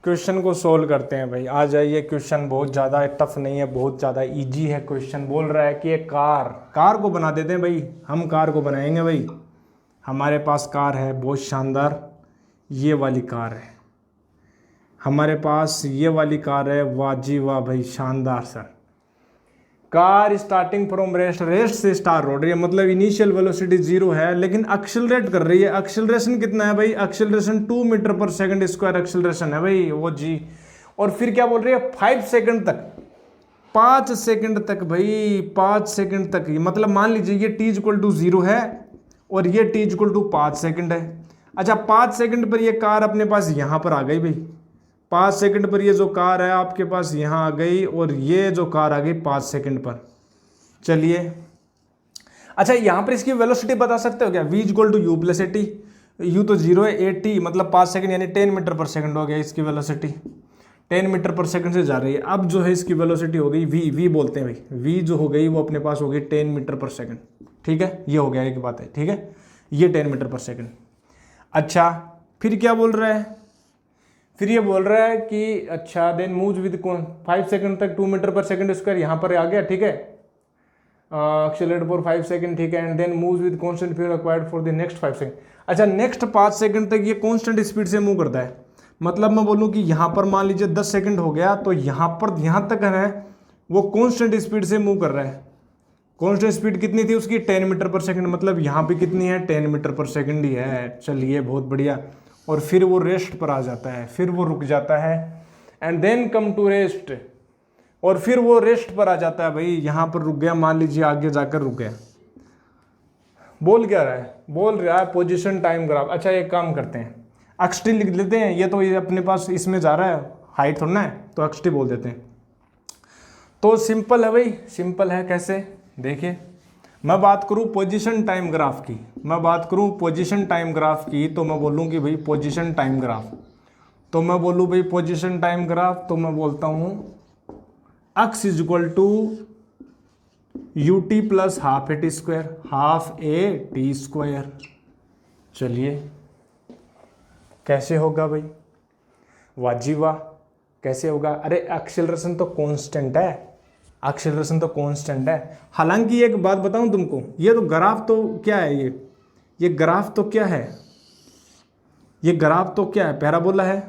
क्वेश्चन को सोल्व करते हैं भाई। आ जाइए, क्वेश्चन बहुत ज़्यादा टफ नहीं है, बहुत ज़्यादा इजी है। क्वेश्चन बोल रहा है कि एक कार को बना देते हैं भाई, हम कार को बनाएंगे भाई। हमारे पास कार है बहुत शानदार, ये वाली कार है हमारे पास, ये वाली कार है, वाह जी वाह भाई शानदार sir. Car starting from rest से स्टार्ट हो रही है, मतलब इनिशियल वेलोसिटी 0 है लेकिन एक्सेलरेट कर रही है। एक्सेलरेशन कितना है भाई, एक्सेलरेशन 2 मीटर पर सेकंड स्क्वायर एक्सेलरेशन है भाई वो जी। और फिर क्या बोल रही है 5 सेकंड तक, 5 सेकंड तक भाई, 5 सेकंड तक, मतलब मान लीजिए ये t=0 है और ये t=5 सेकंड है। अच्छा 5 सेकंड पर ये कार अपने पास यहाँ पर आ गई भाई, 5 सेकंड पर ये जो कार है आपके पास यहाँ आ गई और ये जो कार आ गई 5 सेकंड पर। चलिए अच्छा यहाँ पर इसकी वेलोसिटी बता सकते हो क्या, v=u+at, u तो 0 है, at मतलब 5 सेकंड यानी 10 मीटर पर सेकंड हो गया इसकी वेलोसिटी, 10 मीटर पर सेकंड से जा रही है। अब जो है इसकी वेलोसिटी हो गई v बोलते हैं भाई, v जो हो गई वो अपने पास हो गई 10 मीटर पर सेकंड, ठीक है, ये हो गया एक बात है, ठीक है, ये 10 मीटर पर सेकंड। अच्छा फिर क्या बोल रहा है, फिर ये बोल रहा है कि अच्छा देन मूव्स विद 5 सेकंड तक 2 मीटर पर सेकंड स्क्वायर यहाँ पर आ गया, ठीक है, एक्सेलरेट फॉर 5 सेकंड, ठीक है, and then moves with constant speed required for the next 5 second. अच्छा नेक्स्ट 5 सेकंड तक ये कांस्टेंट स्पीड से मूव करता है, मतलब मैं बोलूँ कि यहाँ पर मान लीजिए 10 सेकंड हो गया तो यहाँ पर यहाँ तक है वो कांस्टेंट स्पीड से मूव कर रहा है। कांस्टेंट स्पीड कितनी थी उसकी 10 मीटर पर सेकंड, मतलब यहाँ पे कितनी है 10 मीटर पर सेकंड ही है। चलिए बहुत बढ़िया। और फिर वो रेस्ट पर आ जाता है, फिर वो रुक जाता है and then come to rest, और फिर वो रेस्ट पर आ जाता है। भाई यहाँ पर रुक गया, मान लीजिए आगे जाकर रुक गया। बोल क्या रहा है? बोल रहा है पोजीशन टाइम ग्राफ। अच्छा एक काम करते हैं, एक्सटी लिख लेते हैं, ये तो ये अपने पास इसमें जा रहा है, हाइट थोड़ा ना है, तो एक्सटी बोल देते हैं। तो सिंपल है भाई, सिंपल है। कैसे? देखिए, मैं बात करूं पोजीशन टाइम ग्राफ की, मैं बात करूं पोजीशन टाइम ग्राफ की, तो मैं बोलूं कि भाई पोजीशन टाइम ग्राफ, तो मैं बोलूं भाई पोजीशन टाइम ग्राफ, तो मैं बोलता हूं x is equal to u t plus half a t square, half a t square. चलिए कैसे होगा भाई? वाजी वाह, कैसे होगा? अरे एक्सेलरेशन तो कांस्टेंट है, एक्सेलरेशन तो कांस्टेंट है। हालांकि एक बात बताऊं तुमको, ये तो ग्राफ तो क्या है, ये ग्राफ तो क्या है, ये ग्राफ तो क्या है? पैराबोला है,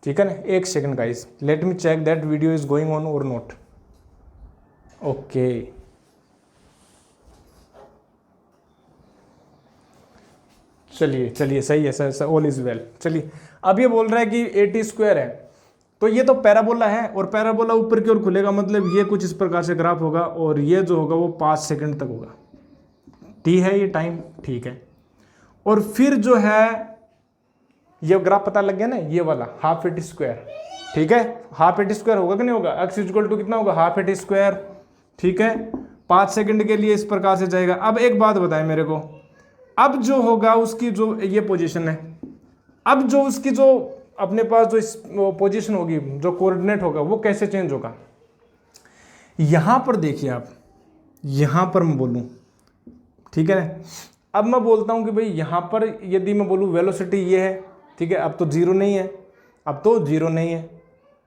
ठीक है ना। एक second guys, let me check that video is going on or not. Okay, चलिए चलिए, सही है सर, ऑल इज वेल। चलिए, अब ये बोल रहा है कि ए टी स्क्वायर है, तो ये तो पैराबोला है, और पैराबोला ऊपर की ओर खुलेगा, मतलब ये कुछ इस प्रकार से ग्राफ होगा, और ये जो होगा वो 5 सेकंड तक होगा। टी है ये टाइम, ठीक है। और फिर जो है ये ग्राफ पता लग गया ना, ये वाला हाफ ए टी स्क्वायर, ठीक है। हाफ ए टी स्क्वायर होगा कि नहीं होगा? एक्स इक्वल टू कितना होगा? हाफ ए टी स्क्वायर, ठीक है। 5 सेकंड के लिए इस प्रकार से जाएगा। अब एक बात बताएं मेरे को, अब जो होगा उसकी जो ये पोजीशन है, अब जो उसकी जो अपने पास जो पोजीशन होगी, जो कोऑर्डिनेट होगा, वो कैसे चेंज होगा? यहां पर देखिए आप, यहां पर मैं बोलूं, ठीक है। अब मैं बोलता हूं कि भाई यहां पर यदि मैं बोलूं वेलोसिटी ये है, ठीक है। अब तो जीरो नहीं है, अब तो जीरो नहीं है,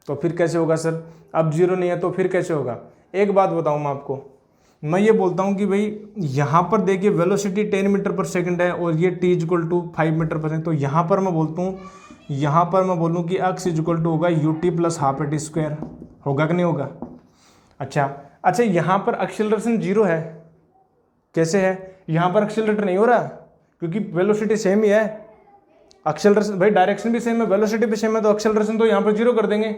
तो फिर कैसे होगा सर? अब जीरो नहीं है तो फिर कैसे होगा? एक बात बताऊं मैं आपको, मैं ये बोलता हूं कि भाई यहां पर देखिए वेलोसिटी 10 मीटर पर सेकंड है, और ये t इक्वल टू 5 मीटर पर सेकंड, तो यहां पर मैं बोलता हूं, यहां पर मैं बोलूं कि x इक्वल टू होगा you t plus half a t square. होगा कि नहीं होगा? अच्छा, यहां पर एक्सेलरेशन जीरो है। कैसे है? यहां पर एक्सेलरेट नहीं हो रहा, क्योंकि वेलोसिटी सेम ही है। एक्सेलरेशन भाई डायरेक्शन भी सेम है, वेलोसिटी भी सेम है, तो एक्सेलरेशन तो यहाँ पर जीरो कर देंगे,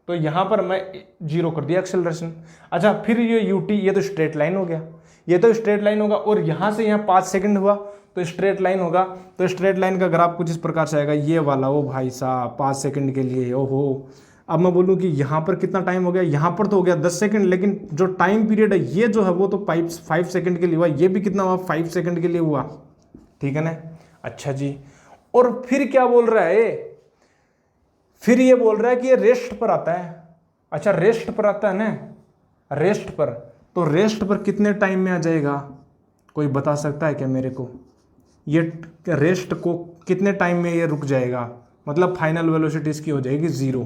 तो यहाँ पर मैं जीरो कर दिया एक्सेलरेशन। अच्छा, फिर ये यू टी, ये तो स्ट्रेट लाइन हो गया, ये तो स्ट्रेट लाइन होगा, और यहाँ से यहाँ 5 सेकंड हुआ तो स्ट्रेट लाइन होगा, तो स्ट्रेट लाइन का ग्राफ कुछ इस प्रकार से आएगा, ये वाला। ओ भाई साहब, 5 सेकंड के लिए, ओहो। अब मैं बोलूँ कि यहाँ पर कितना टाइम हो गया? यहाँ पर तो हो गया 10 सेकंड, लेकिन जो टाइम पीरियड है ये जो है वो तो 5 सेकंड के लिए हुआ, ये भी कितना हुआ? 5 सेकंड के लिए हुआ, ठीक है ना। अच्छा जी, और फिर क्या बोल रहा है? फिर ये बोल रहा है कि ये रेस्ट पर आता है। अच्छा, रेस्ट पर आता है ना, रेस्ट पर, तो रेस्ट पर कितने टाइम में आ जाएगा? कोई बता सकता है क्या मेरे को? ये रेस्ट को कितने टाइम में ये रुक जाएगा? मतलब फाइनल वेलोसिटी इसकी हो जाएगी जीरो।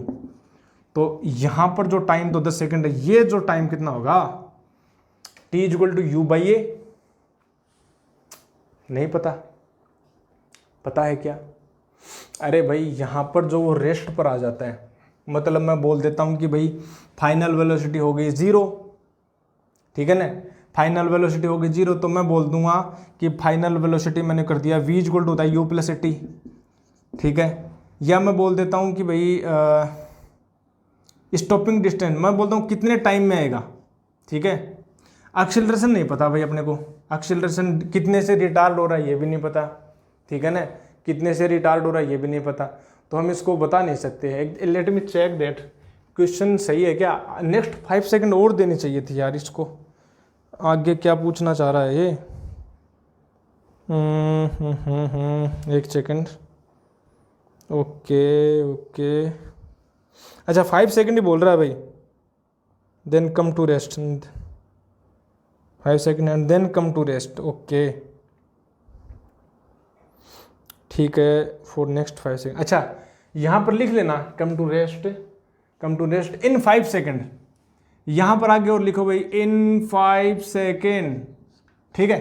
तो यहां पर जो टाइम तो 10 सेकंड है, ये जो टाइम कितना होगा? t equal to u by a. नहीं पता? पता है क्या? अरे भाई यहां पर जो वो रेस्ट पर आ जाता है, मतलब मैं बोल देता हूं कि भाई फाइनल वेलोसिटी हो गई जीरो, ठीक है ना। फाइनल वेलोसिटी हो गई जीरो, तो मैं बोल दूंगा कि फाइनल वेलोसिटी मैंने कर दिया v इक्वल टू होता है यू प्लस ए टी, ठीक है। या मैं बोल देता हूं कि भाई स्टॉपिंग डिस्टेंस मैं बोलता हूं कितने टाइम में आएगा, ठीक है। एक्सेलरेशन नहीं पता भाई अपने को, एक्सेलरेशन कितने से रिटार्ड हो रहा है ये भी नहीं पता, ठीक है ना। कितने से रिटार्ड हो रहा है ये भी नहीं पता, तो हम इसको बता नहीं सकते हैं। Let me check that question सही है क्या? नेक्स्ट 5 सेकंड और देनी चाहिए थी यार इसको। आगे क्या पूछना चाह रहा है ये? एक सेकंड, ओके। अच्छा 5 सेकंड ही बोल रहा है भाई, then come to rest, 5 second and then come to rest, okay ठीक है, फॉर नेक्स्ट 5 सेकंड। अच्छा यहाँ पर लिख लेना come to rest in 5 second, यहाँ पर आगे और लिखो भाई इन 5 सेकंड, ठीक है।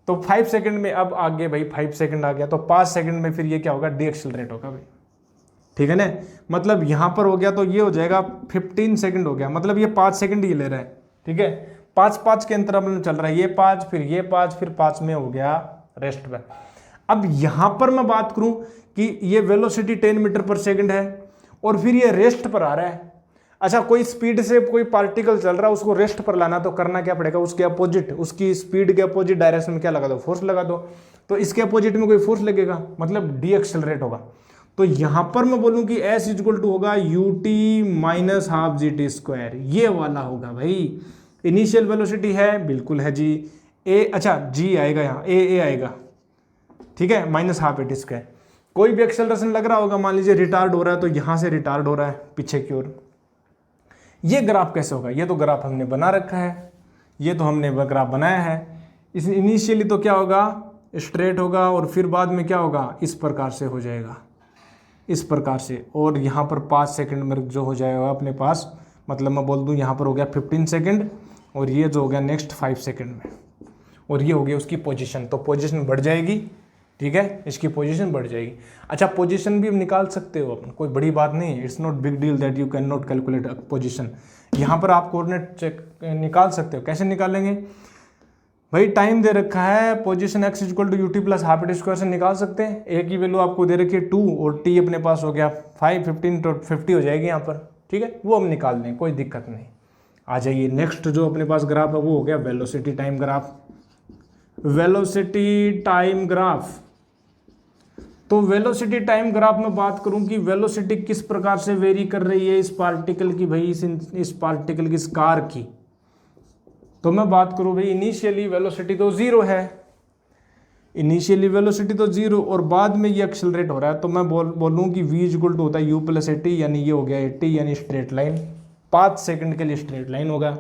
तो 5 सेकंड में अब आगे भाई 5 सेकंड आ गया, तो 5 सेकंड में फिर ये क्या होगा? डी एक्सेलरेट होगा भाई, ठीक है ना। मतलब यहाँ पर हो गया तो ये हो जाएगा 15 सेकंड हो गया, मतलब ये 5 सेकंड ही ले रहा है, ठीक है। 5-5 के अंतराल में चल रहा है, ये 5 फिर ये 5 फिर 5 में हो गया रेस्ट पे। अब यहाँ पर मैं बात करूँ कि ये वेलोसिटी 10 मीटर पर सेकंड है, और फिर ये रेस्ट पर आ रहा है। अच्छा, कोई स्पीड से कोई पार्टिकल चल रहा है, उसको रेस्ट पर लाना, तो करना क्या पड़ेगा, उसके अपोजिट, उसकी स्पीड के अपोजिट डायरेक्शन में क्या लगा दो, फोर्स लगा दो। तो इसके अपोजिट में कोई फोर्स लगेगा, मतलब डी एक्सेलरेट होगा। तो यहां पर मैं बोलूं कि एस इक्वल टू होगा you t minus half g t square, ये वाला होगा भाई। इनिशियल वेलोसिटी है, बिल्कुल है जी, ए, अच्छा जी आएगा यहाँ, ए आएगा, ठीक है, minus half a t square. कोई भी एक्सेलरेशन लग रहा होगा, मान लीजिए रिटार्ड हो रहा है, तो यहां से रिटार्ड हो रहा है पीछे की ओर। ये ग्राफ कैसे होगा, ये तो ग्राफ हमने बना रखा है, ये तो हमने ग्राफ बनाया है। इस इनिशियली तो क्या होगा, स्ट्रेट होगा, और फिर बाद में क्या होगा, इस प्रकार से हो जाएगा, इस प्रकार से। और यहाँ पर 5 सेकंड में जो हो जाएगा अपने पास, मतलब मैं बोल दूँ यहाँ पर हो गया 15 सेकंड, और ये जो हो गया नेक्स्ट 5 सेकंड में, और ये हो गया उसकी पोजीशन। तो पोजीशन बढ़ जाएगी, ठीक है, इसकी पोजीशन बढ़ जाएगी। अच्छा, पोजीशन भी निकाल सकते हो अपन, कोई बड़ी बात नहीं है, it's not big deal that you can not calculate position. यहाँ पर आप कोऑर्डिनेट चेक निकाल सकते हो। कैसे निकालेंगे भाई, टाइम दे रखा है, position x equal to u t plus half t square से निकाल सकते हैं। ए की वैल्यू आपको दे रखी है 2, और टी अपने पास हो गया 5, 15 तो 50 हो जाएगी यहाँ पर, ठीक है, वो हम निकाल दें, कोई दिक्कत नहीं। आ जाइए, नेक्स्ट जो अपने पास ग्राफ है वो हो गया velocity time graph. Velocity time graph, तो वेलोसिटी टाइम ग्राफ में बात करूं कि वेलोसिटी किस प्रकार से वेरी कर रही है इस पार्टिकल की, भाई इस पार्टिकल की, इस कार की। तो मैं बात करूं भाई, इनिशियली वेलोसिटी तो 0 है, इनिशियली वेलोसिटी तो 0, और बाद में ये एक्सेलरेट हो रहा है। तो मैं बोलूं कि v इक्वल टू होता है u प्लस ए टी, यानी ये हो गया ए टी, यानी स्ट्रेट लाइन। 5 सेकंड के लिए स्ट्रेट लाइन होगा,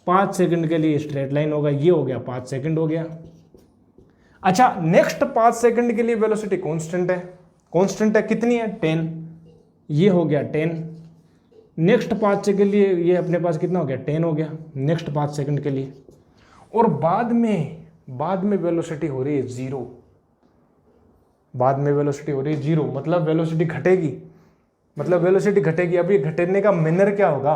5 सेकंड के लिए स्ट्रेट लाइन होगा, ये हो गया 5 सेकंड हो गया। अच्छा, नेक्स्ट 5 सेकंड के लिए वेलोसिटी कांस्टेंट है, कांस्टेंट है, कितनी है 10, ये हो गया 10। नेक्स्ट 5 सेकंड के लिए ये अपने पास कितना हो गया 10 हो गया, नेक्स्ट 5 सेकंड के लिए। और बाद में वेलोसिटी हो रही है 0, बाद में वेलोसिटी हो रही है 0, मतलब वेलोसिटी घटेगी, मतलब वेलोसिटी घटेगी। अब ये घटने का मैनर क्या होगा,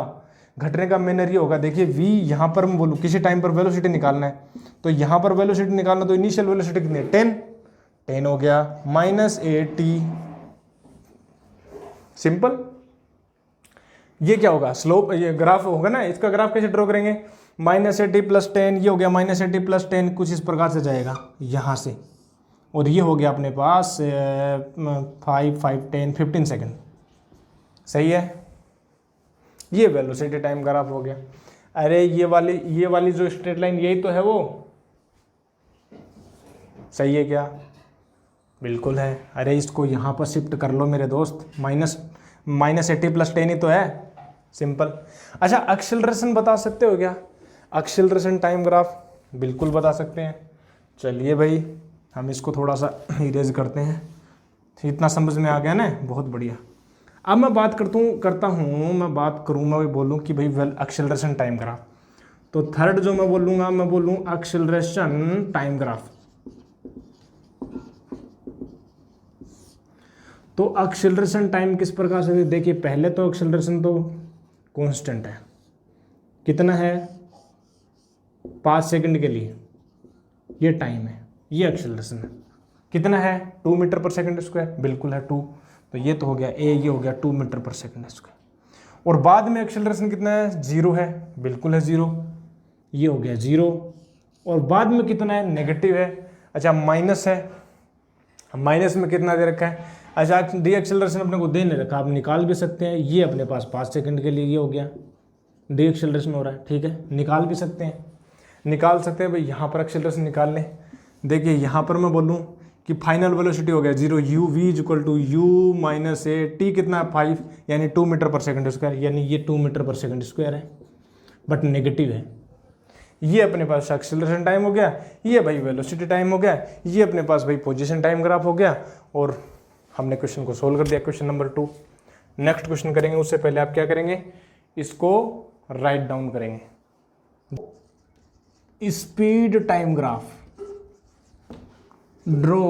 घटने का मैनर ये होगा, देखिए v यहाँ पर मैं बोलूँ किसी टाइम पर वेलोसिटी निकालना है, तो यहाँ पर वेलोसिटी निकालना, तो इनिशियल वेलोसिटी कितनी है 10 हो गया, माइनस ए टी, सिंपल। ये क्या होगा, स्लोप, ये ग्राफ होगा ना, इसका ग्राफ कैसे ड्रॉ करेंगे, माइनस ए टी प्लस 10, ये हो गया माइनस ए टी प्लस 10, कुछ इस प्रकार से जाएगा यहाँ से, और ये हो गया अपने पास 5, 10, 15 सेकेंड, सही है। ये वेलोसिटी टाइम ग्राफ हो गया। अरे ये वाली जो स्ट्रेट लाइन, यही तो है वो, सही है क्या, बिल्कुल है। अरे इसको यहाँ पर शिफ्ट कर लो मेरे दोस्त, माइनस ए टी प्लस 10 ही तो है, सिंपल। अच्छा, एक्सेलरेशन बता सकते हो क्या, एक्सेलरेशन टाइम ग्राफ, बिल्कुल बता सकते हैं। चलिए भाई, हम इसको थोड़ा सा इरेज करते हैं, इतना समझ में आ गया ना, बहुत बढ़िया। अब मैं बात मैं बोलूँ कि भाई एक्सेलरेशन टाइम ग्राफ, तो थर्ड जो मैं बोलूँ एक्सेलरेशन टाइम ग्राफ। तो एक्सेलरेशन टाइम किस प्रकार से, देखिए पहले तो एक्सेलरेशन तो कांस्टेंट है, कितना है 5 सेकंड के लिए, ये टाइम है, ये एक्सेलरेशन है, कितना है 2 मीटर पर सेकंड स्क्वायर, बिल्कुल है 2, तो ये तो हो गया ए, ये हो गया 2 मीटर पर सेकंड स्क्वायर। और बाद में एक्सेलरेशन कितना है 0 है, बिल्कुल है 0, ये हो गया 0, और बाद में कितना है नेगेटिव है, अच्छा माइनस है, माइनस में कितना दे रखा है, अच्छा डी एक्सेलरेशन अपने को दे नहीं रखा, आप निकाल भी सकते हैं, ये अपने पास 5 सेकंड के लिए ये हो गया डी एक्सेलरेशन हो रहा है, ठीक है, निकाल भी सकते हैं भाई, यहाँ पर एक्सेलरेशन निकाल लें। देखिए यहाँ पर मैं बोलूँ कि फाइनल वेलोसिटी हो गया 0, u v equal to u minus a t, कितना है 5, यानी 2 मीटर पर सेकंड स्क्वायर, यानी ये 2 मीटर पर सेकंड स्क्वायर है, बट नेगेटिव है। ये अपने पास एक्सेलरेशन टाइम हो गया, ये भाई वेलोसिटी टाइम हो गया, ये अपने पास भाई पोजीशन टाइम ग्राफ हो गया, और हमने क्वेश्चन को सोल्व कर दिया, क्वेश्चन नंबर 2। नेक्स्ट क्वेश्चन करेंगे, उससे पहले आप क्या करेंगे, इसको राइट डाउन करेंगे। Speed time graph, draw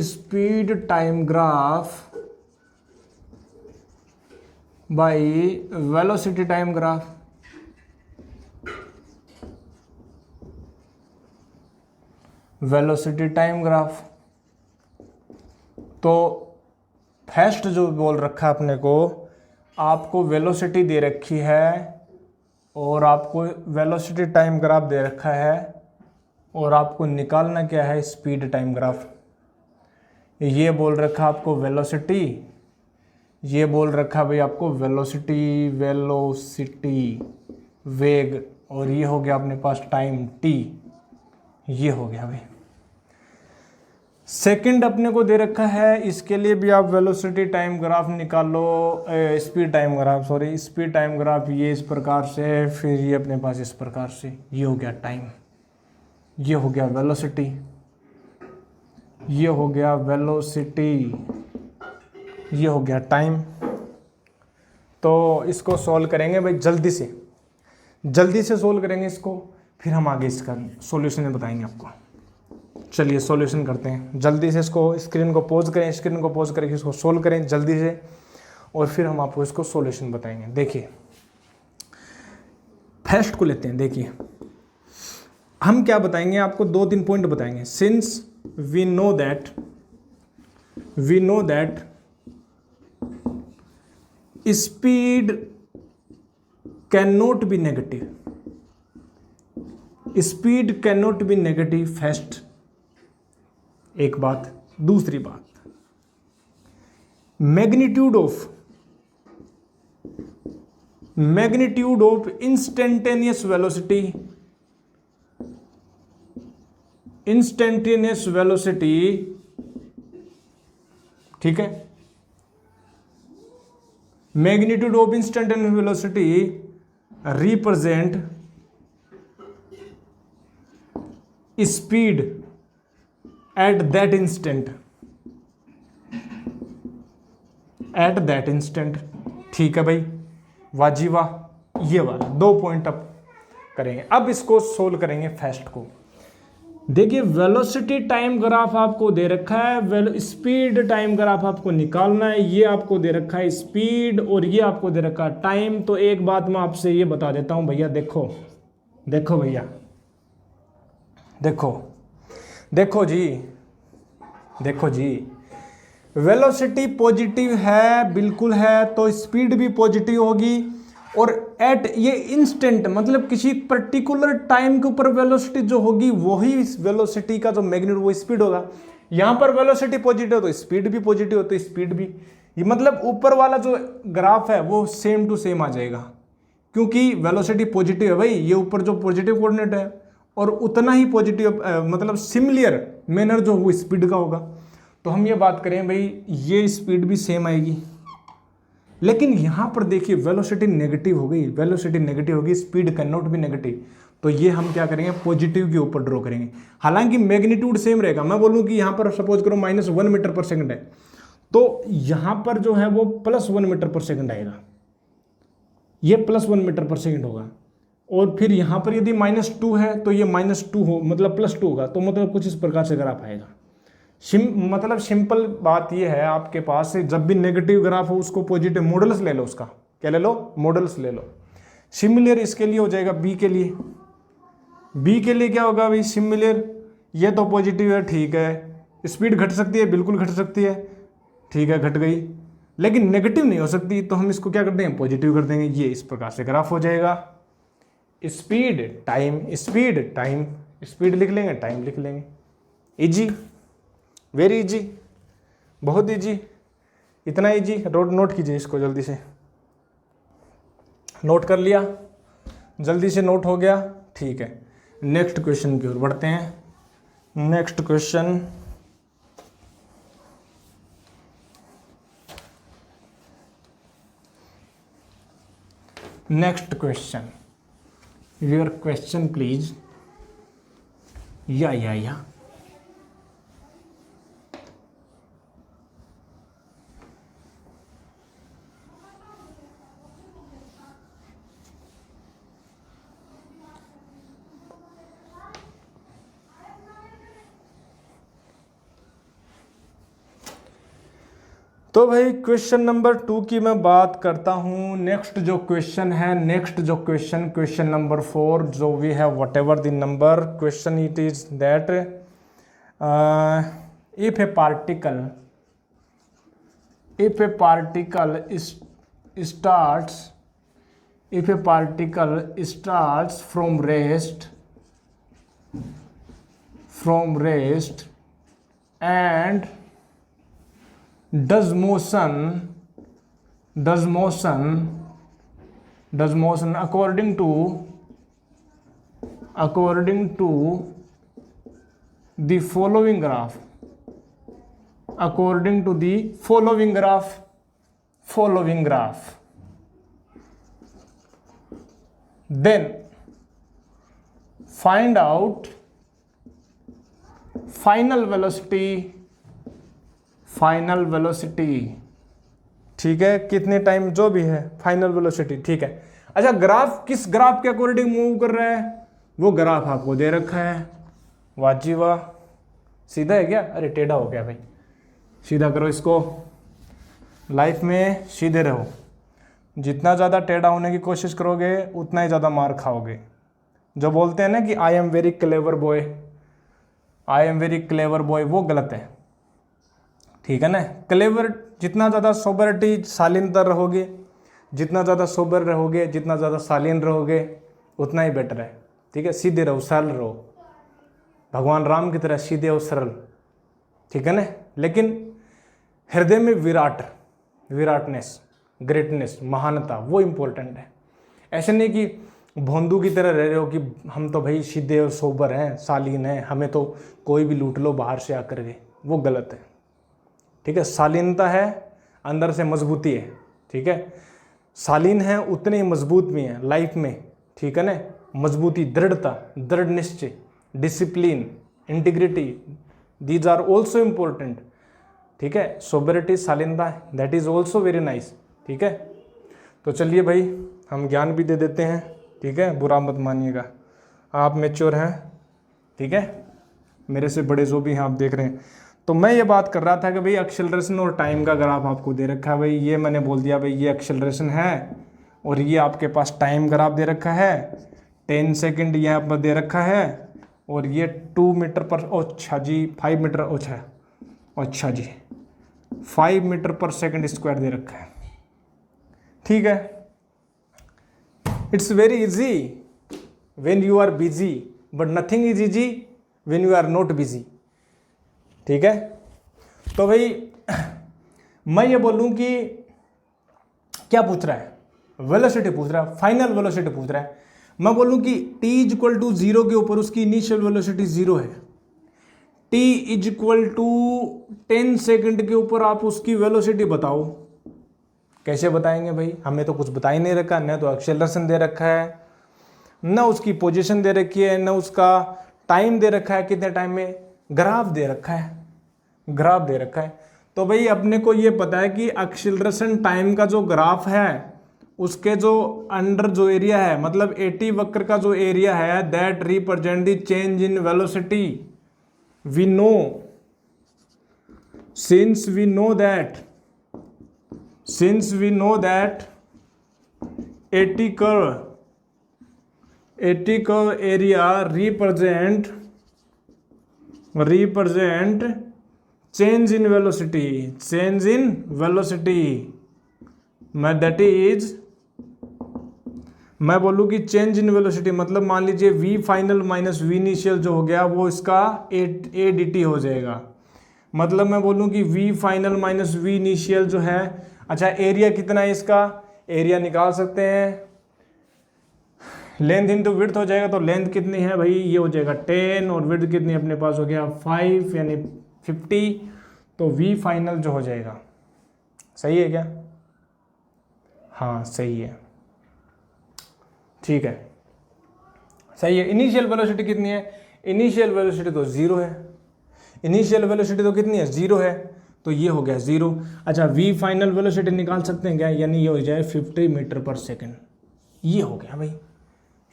speed time graph by velocity time graph. Velocity time graph, तो फर्स्ट जो बोल रखा है अपने को आपको वेलोसिटी दे रखी है और आपको वेलोसिटी टाइम ग्राफ दे रखा है और आपको निकालना क्या है, स्पीड टाइम ग्राफ। ये बोल रखा आपको वेलोसिटी, ये बोल रखा भाई आपको वेलोसिटी वेग, और ये हो गया अपने पास टाइम टी, ये हो गया भाई। सेकंड अपने को दे रखा है, इसके लिए भी आप वेलोसिटी टाइम ग्राफ निकालो, स्पीड टाइम ग्राफ ये इस प्रकार से, फिर ये अपने पास इस प्रकार से, ये हो गया टाइम, ये हो गया वेलोसिटी, ये हो गया वेलोसिटी, ये हो गया टाइम। तो इसको सॉल्व करेंगे भाई, जल्दी से सॉल्व करेंगे इसको, फिर हम आगे इसका सॉल्यूशन बताएंगे आपको। चलिए सॉल्यूशन करते हैं जल्दी से। इसको स्क्रीन को पॉज करके इसको सोल्व करें जल्दी से, और फिर हम आपको इसको सॉल्यूशन बताएंगे। देखिए फर्स्ट को लेते हैं। देखिए हम क्या बताएंगे आपको, 2-3 पॉइंट बताएंगे। Since we know that speed can not be negative, first एक बात। दूसरी बात, मैग्नीट्यूड ऑफ इंस्टेंटेनियस वेलोसिटी, ठीक है, magnitude of instantaneous velocity represent speed at that instant, ठीक है भाई, वाजिबा। ये वाला 2 पॉइंट अब करेंगे। अब इसको सोल्व करेंगे फर्स्ट को। देखिए वेलोसिटी टाइम ग्राफ आपको दे रखा है, स्पीड टाइम ग्राफ आपको निकालना है। ये आपको दे रखा है स्पीड और ये आपको दे रखा है टाइम। तो एक बात मैं आपसे ये बता देता हूं भैया, देखो भैया, देखो जी, वेलोसिटी पॉजिटिव है, बिल्कुल है, तो स्पीड भी पॉजिटिव होगी। और एट ये इंस्टेंट मतलब किसी पर्टिकुलर टाइम के ऊपर वेलोसिटी जो होगी वही वेलोसिटी का जो मैग्नीट्यूड वो स्पीड होगा। यहां पर वेलोसिटी पॉजिटिव तो स्पीड भी पॉजिटिव हो, तो स्पीड भी, ये मतलब ऊपर वाला जो ग्राफ है वो सेम टू सेम आ जाएगा, क्योंकि वेलोसिटी पॉजिटिव है भाई, ये ऊपर जो पॉजिटिव कोऑर्डिनेट है और उतना ही पॉजिटिव मतलब सिमिलर मैनर जो वो स्पीड का होगा। तो हम ये बात करें भाई, ये स्पीड भी सेम आएगी, लेकिन यहां पर देखिए वेलोसिटी नेगेटिव हो गई, speed can not be negative. तो ये हम क्या करेंगे, पॉजिटिव के ऊपर ड्रॉ करेंगे। हालांकि मैग्नीट्यूड सेम रहेगा। मैं बोलूं कि यहां पर सपोज करो -1 मीटर पर सेकंड है, तो यहां पर जो है वो +1 मीटर पर सेकंड आएगा, ये +1 मीटर पर सेकंड होगा। और फिर यहां पर यदि -2 है तो ये -2 हो मतलब +2 होगा। तो मतलब कुछ इस प्रकार से ग्राफ आएगा। मतलब सिंपल बात ये है, आपके पास जब भी नेगेटिव ग्राफ हो उसको पॉजिटिव मॉडल्स ले लो, उसका क्या ले लो, मॉडल्स ले लो। सिमिलर इसके लिए हो जाएगा बी के लिए क्या होगा भाई, सिमिलर, ये तो पॉजिटिव है, ठीक है, स्पीड घट सकती है, बिल्कुल घट सकती है, ठीक है, घट गई, लेकिन नेगेटिव नहीं हो सकती। तो हम इसको क्या करते हैं, पॉजिटिव कर देंगे। ये इस प्रकार से ग्राफ हो जाएगा। स्पीड टाइम, स्पीड लिख लेंगे, टाइम लिख लेंगे। इजी, वेरी इजी, बहुत इजी, इतना इजी। नोट कीजिए इसको जल्दी से, नोट कर लिया, जल्दी से नोट हो गया, ठीक है। नेक्स्ट क्वेश्चन की ओर बढ़ते हैं। Next question, your question please. या तो भाई क्वेश्चन नंबर 2 की मैं बात करता हूँ। नेक्स्ट जो क्वेश्चन है, क्वेश्चन नंबर 4, जो we have whatever the number question, it is that if a particle starts if a particle starts from rest and does motion according to the following graph, then find out final velocity, ठीक है, कितने time जो भी है final velocity, ठीक है। अच्छा, graph किस ग्राफ के अकॉर्डिंग मूव कर रहा है, वो ग्राफ आपको दे रखा है। वाह जी वाह, सीधा है क्या? अरे टेढ़ा हो गया भाई, सीधा करो इसको। लाइफ में सीधे रहो, जितना ज़्यादा टेढ़ा होने की कोशिश करोगे उतना ही ज़्यादा मार खाओगे। जो बोलते हैं ना कि I am very clever boy, वो गलत है, ठीक है ना। क्लेवर, जितना ज़्यादा सोबरिटी शालीनता रहोगे, जितना ज़्यादा सोबर रहोगे, जितना ज़्यादा शालीन रहोगे उतना ही बेटर है, ठीक है। सीधे रहो, सरल रहो, भगवान राम की तरह सीधे और सरल, ठीक है ना। लेकिन हृदय में विराटनेस, ग्रेटनेस, महानता, वो इम्पोर्टेंट है। ऐसे नहीं कि भोंदू की तरह रह रहे हो कि हम तो भाई सीधे और सोबर हैं, शालीन हैं, हमें तो कोई भी लूट लो बाहर से आकर के, वो गलत है, ठीक है। शालीनता है, अंदर से मजबूती है, ठीक है। शालीन है उतने ही मजबूत भी हैं लाइफ में, ठीक है ना। मजबूती, दृढ़ता, दृढ़ निश्चय, discipline, integrity, these are also important, ठीक है। सोबरिटी, शालीनता, that is also very nice, ठीक है। तो चलिए भाई, हम ज्ञान भी दे देते हैं, ठीक है, बुरा मत मानिएगा, आप मैच्योर हैं, ठीक है, मेरे से बड़े जो भी हैं आप देख रहे हैं। तो मैं ये बात कर रहा था कि भाई एक्सेलरेशन और टाइम का ग्राफ आपको दे रखा है। भाई ये मैंने बोल दिया, भाई ये एक्सेलरेशन है और ये आपके पास टाइम ग्राफ दे रखा है, 10 सेकेंड यहाँ पर दे रखा है, और ये 2 मीटर पर, अच्छा जी 5 मीटर, अच्छा जी 5 मीटर पर सेकेंड स्क्वायर दे रखा है, ठीक है। It's very easy when you are busy, but nothing is easy when you are not busy, ठीक है। तो भाई मैं ये बोलूं कि क्या पूछ रहा है, वेलोसिटी पूछ रहा है, फाइनल वेलोसिटी पूछ रहा है। मैं बोलूं कि t इक्वल टू 0 के ऊपर उसकी इनिशियल वेलोसिटी 0 है, t इक्वल टू 10 सेकेंड के ऊपर आप उसकी वेलोसिटी बताओ। कैसे बताएंगे भाई, हमें तो कुछ बता ही नहीं रखा, न तो एक्सेलरेशन दे रखा है, न उसकी पोजीशन दे रखी है, न उसका टाइम दे रखा है, कितने टाइम में, ग्राफ दे रखा है। तो भाई अपने को ये पता है कि एक्सेलरेशन टाइम का जो ग्राफ है उसके जो अंडर जो एरिया है, मतलब 80 वक्र का जो एरिया है, that represent the change in velocity. We know, since we know that 80 curve area represent change in velocity, मैं बोलूँ कि चेंज इन वेलोसिटी मतलब मान लीजिए v final minus v initial जो हो गया वो इसका a dt हो जाएगा। मतलब मैं बोलूँ कि v final minus v initial जो है, अच्छा एरिया कितना है इसका, एरिया निकाल सकते हैं, लेंथ इंटू विड्थ हो जाएगा। तो लेंथ कितनी है भाई, ये हो जाएगा 10, और विड्थ कितनी अपने पास हो गया 5 यानी 50। तो v फाइनल जो हो जाएगा, सही है क्या? हाँ सही है, ठीक है, सही है। इनिशियल वेलोसिटी कितनी है, इनिशियल वेलोसिटी तो 0 है, इनिशियल वेलोसिटी तो कितनी है 0 है, तो ये हो गया 0। अच्छा v फाइनल वेलोसिटी निकाल सकते हैं क्या, यानी ये हो जाए 50 मीटर पर सेकेंड, ये हो गया भाई।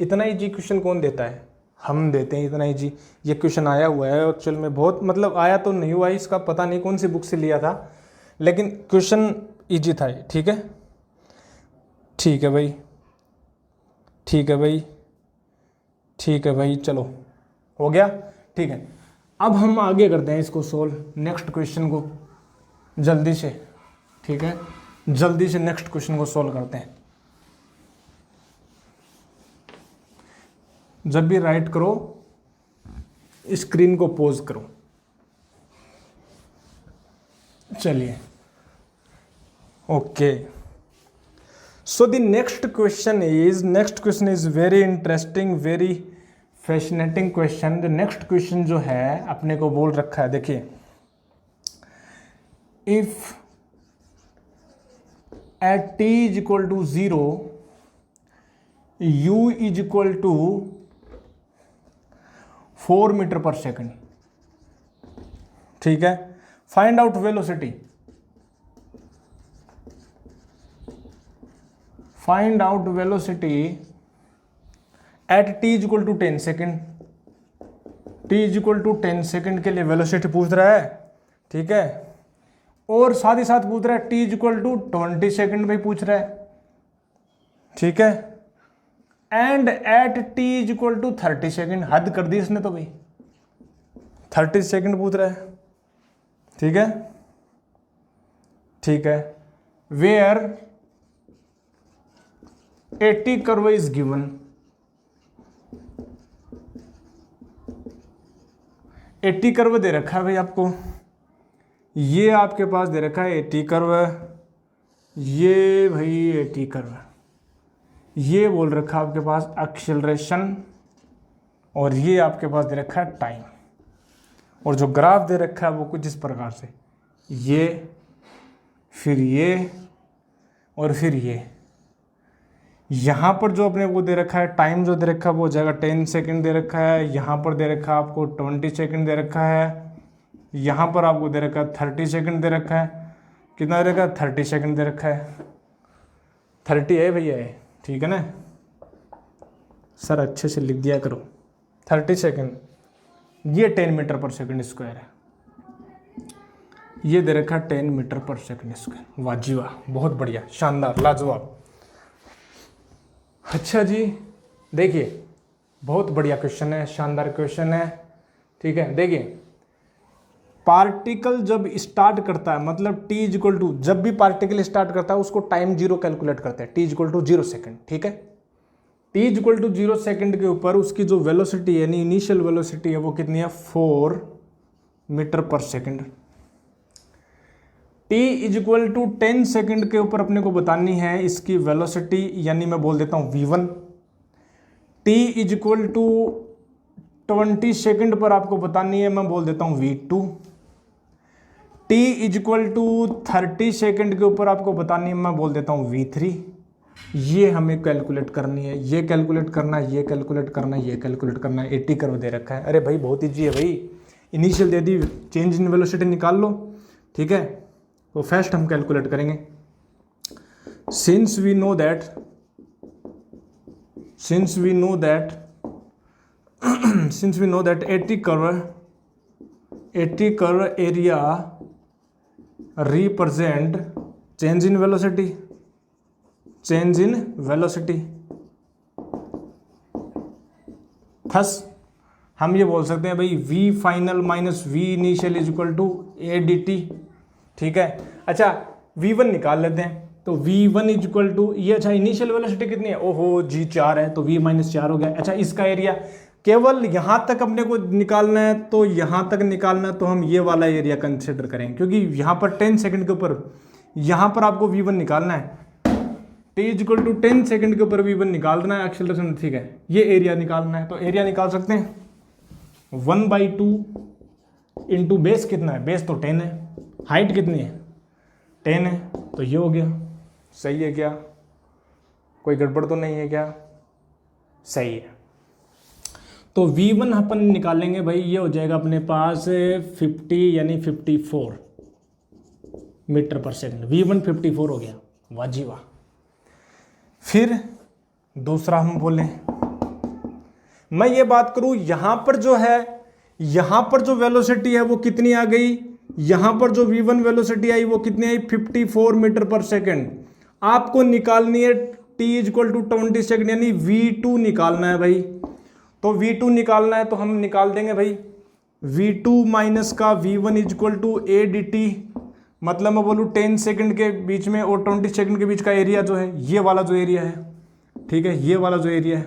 इतना इजी क्वेश्चन कौन देता है, हम देते हैं इतना इजी। ये क्वेश्चन आया हुआ है एक्चुअल में, बहुत मतलब आया तो नहीं हुआ, इसका पता नहीं कौन सी बुक से लिया था, लेकिन क्वेश्चन इजी था। ठीक है, ठीक है भाई, ठीक है भाई, ठीक है भाई, चलो हो गया। ठीक है, अब हम आगे करते हैं इसको सोल्व, नेक्स्ट क्वेश्चन को जल्दी से। ठीक है, जल्दी से नेक्स्ट क्वेश्चन को सॉल्व करते हैं। जब भी राइट करो स्क्रीन को पॉज करो। चलिए okay, so the next question is very interesting, very fascinating question. The next question जो है अपने को बोल रखा है, देखिए, if at t is equal to 0 u is equal to 4 meter पर सेकेंड, ठीक है, find out velocity, find out velocity at t is equal to 10 second. t is equal to 10 second के लिए वेलोसिटी पूछ रहा है, ठीक है, और साथ ही साथ पूछ रहा है t is equal to 20 second में पूछ रहा है, ठीक है, and at t is equal to 30 second. हद कर दी इसने तो भाई, 30 सेकेंड पूछ रहा है, ठीक है, ठीक है, where 80 curve is given, 80 curve दे रखा है भाई आपको, ये आपके पास दे रखा है 80 कर्व, ये भाई 80 कर्व, ये बोल रखा है आपके पास एक्सेलरेशन, और ये आपके पास दे रखा है टाइम, और जो ग्राफ दे रखा है वो कुछ इस प्रकार से, ये फिर ये और फिर ये। यहाँ पर जो अपने को दे रखा है टाइम जो दे रखा है वो जगह 10 सेकेंड दे रखा है, यहाँ पर दे रखा है आपको 20 सेकेंड दे रखा है, यहाँ पर आपको दे रखा है 30 सेकेंड दे रखा है, कितना दे रखा है 30 सेकेंड दे रखा है, 30 है भैया है, ठीक है ना सर, अच्छे से लिख दिया करो, 30 सेकेंड, ये 10 मीटर पर सेकेंड स्क्वायर है, ये दे रखा है 10 मीटर पर सेकेंड स्क्वायर। वाह जी वाह, बहुत बढ़िया, शानदार, लाजवाब। अच्छा जी, देखिए बहुत बढ़िया क्वेश्चन है, शानदार क्वेश्चन है, ठीक है। देखिए पार्टिकल जब स्टार्ट करता है, मतलब t इज इक्वल टू, जब भी पार्टिकल स्टार्ट करता है उसको टाइम 0 कैलकुलेट करते हैं, t is equal to 0 second, ठीक है। t is equal to 0 second के ऊपर उसकी जो वेलोसिटी है, यानी इनिशियल वेलोसिटी है, वो कितनी है 4 मीटर पर second. t is equal to 10 second के ऊपर अपने को बतानी है इसकी वेलोसिटी, यानी मैं बोल देता हूँ v1। t is equal to 20 second पर आपको बतानी है, मैं बोल देता हूँ v2। t is equal to 30 second के ऊपर आपको बतानी है, मैं बोल देता हूँ v3। ये हमें कैलकुलेट करनी है, ये कैलकुलेट करना है, ये कैलकुलेट करना है, ये कैलकुलेट करना है। 80 कर्व दे रखा है, अरे भाई बहुत ईजी है भाई, इनिशियल दे दी, चेंज इन वेलोसिटी निकाल लो, ठीक है। तो फर्स्ट हम कैलकुलेट करेंगे, since we know that since we know that 80 curve area represent change in velocity, thus हम ये बोल सकते हैं भाई v final minus v initial is equal to a dt, ठीक है। अच्छा v1 निकाल लेते हैं, तो v1 इज इक्वल टू, ये अच्छा इनिशियल वेलोसिटी कितनी है, ओहो जी 4 है, तो v माइनस 4 हो गया। अच्छा इसका एरिया केवल यहाँ तक अपने को निकालना है, तो यहाँ तक निकालना है तो हम ये वाला एरिया कंसिडर करेंगे, क्योंकि यहाँ पर 10 सेकंड के ऊपर यहाँ पर आपको v1 निकालना है, t is equal to 10 second के ऊपर v1 निकालना है एक्सेलरेशन, ठीक है। ये एरिया निकालना है, तो एरिया निकाल सकते हैं 1/2 इंटू बेस कितना है, बेस तो 10 है, हाइट कितनी है 10 है, तो ये हो गया। सही है क्या, कोई गड़बड़ तो नहीं है क्या, सही है। तो v1 अपन निकालेंगे भाई, ये हो जाएगा अपने पास 50 यानी 54 मीटर पर सेकंड, v1 54 हो गया, वाह जी वाह। फिर दूसरा हम बोलें, मैं ये बात करूं यहां पर जो है, यहां पर जो वेलोसिटी है वो कितनी आ गई, यहां पर जो v1 वेलोसिटी आई वो कितनी आई 54 मीटर पर सेकंड। आपको निकालनी है t is equal to 20 second, यानी v2 निकालना है भाई। तो v2 निकालना है तो हम निकाल देंगे भाई v2 माइनस का v1 is equal to a dt, मतलब मैं बोलूँ 10 सेकंड के बीच में और 20 सेकंड के बीच का एरिया जो है, ये वाला जो एरिया है, ठीक है, ये वाला जो एरिया है,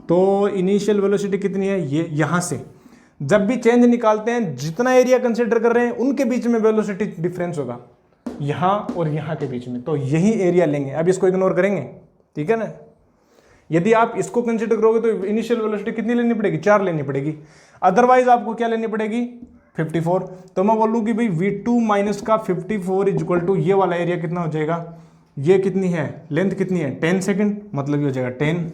तो इनिशियल वेलोसिटी कितनी है, ये यहाँ से जब भी चेंज निकालते हैं जितना एरिया कंसिडर कर रहे हैं उनके बीच में वेलोसिटी डिफरेंस होगा, यहाँ और यहाँ के बीच में, तो यही एरिया लेंगे। अब इसको इग्नोर करेंगे, ठीक है ना। यदि आप इसको कंसिडर करोगे तो इनिशियल वेलोसिटी कितनी लेनी पड़ेगी, 4 लेनी पड़ेगी, अदरवाइज आपको क्या लेनी पड़ेगी, 54। तो मैं बोलूँ कि भाई V2 माइनस का 54 इक्वल टू ये वाला एरिया कितना हो जाएगा, ये कितनी है, लेंथ कितनी है 10 सेकेंड, मतलब ये हो जाएगा 10,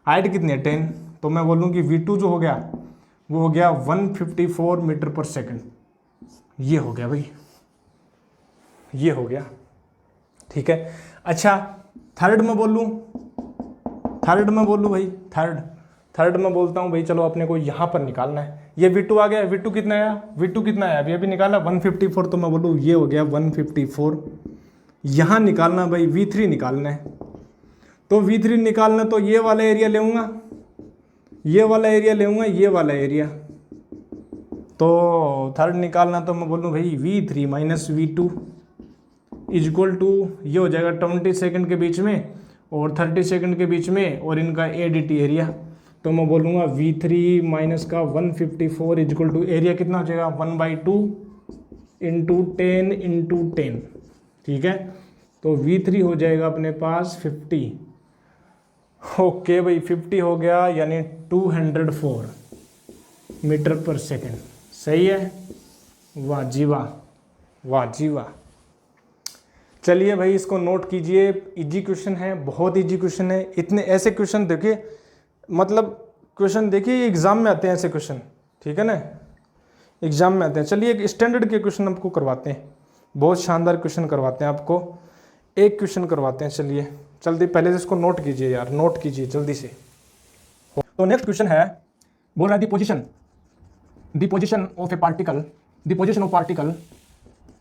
हाइट कितनी है 10, तो मैं बोलूँ कि V2 जो हो गया वो हो गया 154 मीटर पर सेकेंड। ये हो गया भाई, ये हो गया, ठीक है। अच्छा थर्ड में बोलूँ भाई, थर्ड में बोलता हूँ भाई, चलो अपने को यहाँ पर निकालना है, ये V2 आ गया, V2 कितना आया, V2 कितना आया अभी निकाला 154, तो मैं बोलूँ ये हो गया 154। यहाँ निकालना भाई V3 निकालना है, तो V3 निकालना तो ये वाला एरिया लेऊंगा, ये वाला एरिया लेऊंगा, ये वाला एरिया, तो थर्ड निकालना तो मैं बोलूँ भाई V3 minus V2 equal to ये हो जाएगा 20 सेकंड के बीच में और 30 सेकंड के बीच में और इनका एडीटी एरिया, तो मैं बोलूँगा V3 माइनस का 154 इक्वल टू एरिया कितना हो जाएगा 1/2 इंटू 10 इंटू 10, ठीक है। तो V3 हो जाएगा अपने पास 50, ओके भाई 50 हो गया, यानी 204 मीटर पर सेकेंड, सही है, वाह जी वाह, वाह जी वाह। चलिए भाई इसको नोट कीजिए, इजी क्वेश्चन है, बहुत इजी क्वेश्चन है। इतने ऐसे क्वेश्चन देखिए, मतलब क्वेश्चन देखिए एग्जाम में आते हैं ऐसे क्वेश्चन, ठीक है ना, एग्जाम में आते हैं। चलिए एक स्टैंडर्ड के क्वेश्चन आपको करवाते हैं, बहुत शानदार क्वेश्चन करवाते हैं आपको, एक क्वेश्चन करवाते हैं। चलिए जल्दी पहले से इसको नोट कीजिए यार, नोट कीजिए जल्दी से। तो नेक्स्ट क्वेश्चन है, बोल रहा है the position of A particle, the position of particle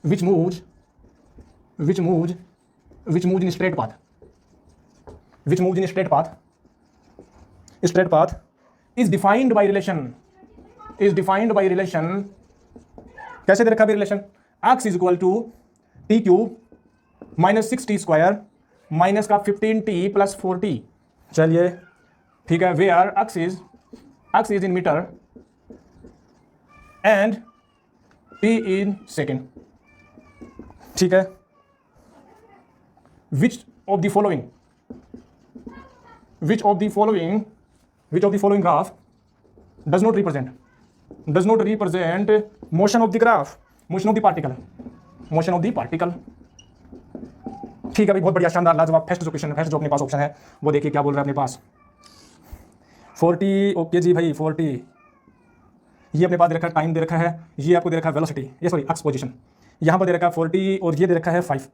which moves in straight path, which moves in straight path is defined by relation, कैसे दे रखा है relation, x is equal to t cube minus 6t square minus का 15t plus 4t। चलिए ठीक है, where x is in meter and t in second, ठीक है। which of the following graph does not represent motion of the particle, ठीक है भाई, बहुत बढ़िया शानदार लाजवाब। फर्स्ट जो क्वेश्चन है, फर्स्ट जो अपने पास ऑप्शन है वो देखिए क्या बोल रहा है अपने पास, 40, ओके जी भाई 40, ये अपने पास दे रखा है टाइम, दे रखा है, ये आपको दे रखा है वेलोसिटी, ये सॉरी एक्स पोजीशन, यहाँ पर दे रखा है 40 और ये दे रखा है 5।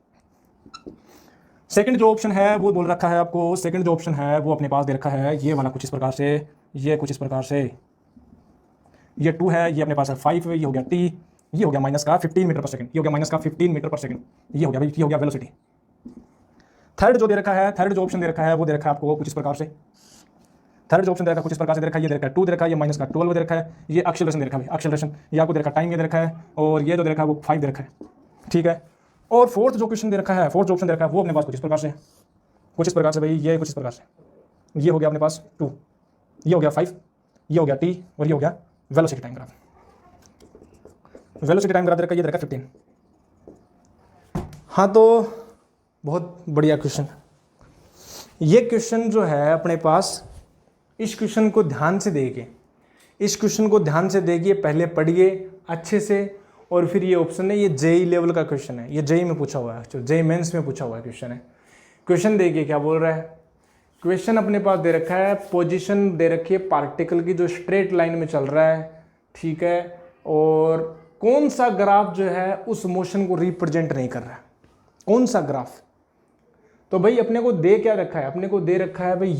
सेकंड जो ऑप्शन है वो बोल रखा है आपको, सेकंड जो ऑप्शन है वो अपने पास दे रखा है ये वाला कुछ इस प्रकार से, ये कुछ इस प्रकार से, ये 2 है, ये अपने पास है 5, ये हो गया t, ये हो गया माइनस का 15 मीटर पर सेकंड, ये हो गया माइनस का 15 मीटर पर सेकंड, ये हो गया भाई, ये हो गया वेलोसिटी। थर्ड जो दे रखा है, थर्ड जो ऑप्शन दे रखा है वो दे रखा है आपको कुछ इस प्रकार से, थर्ड जो ऑप्शन दे रखा है कुछ इस प्रकार से दे रखा है, ये दे रखा है 2 दे रखा है, ये माइनस का 12 दे रखा है, ये एक्सेलरेशन दे रखा है, एक्सेलरेशन ये आपको दे रखा है, टाइम ये दे रखा है, और ये जो दे रखा है वो 5 दे रखा है, ठीक है। और फोर्थ जो क्वेश्चन दे रखा है, फोर्थ जो ऑप्शन दे रखा है वो अपने पास कुछ इस प्रकार से, कुछ इस प्रकार से भाई, ये कुछ इस प्रकार से, ये हो गया अपने पास 2, ये हो गया 5, ये हो गया t और ये हो गया velocity time graph, velocity time graph दे रखा है, ये दे रखा है 15। हाँ तो बहुत बढ़िया क्वेश्चन, ये क्वेश्चन जो है अपने पास, इस क्वेश्चन को ध्यान से देखिए, इस क्वेश्चन को ध्यान से देखिए, पहले पढ़िए अच्छे से, और फिर ये ऑप्शन है, ये जेई लेवल का क्वेश्चन है, ये जेई में पूछा हुआ है, जो जेई मेंस में पूछा हुआ है क्वेश्चन है। क्वेश्चन देखिए क्या बोल रहा है, क्वेश्चन अपने पास दे रखा है, पोजीशन दे रखी है पार्टिकल की जो स्ट्रेट लाइन में चल रहा है, ठीक है, और कौन सा ग्राफ जो है उस मोशन को रिप्रेजेंट नहीं कर रहा है, कौन सा ग्राफ। तो भाई अपने को दे क्या रखा है, अपने को दे रखा है भाई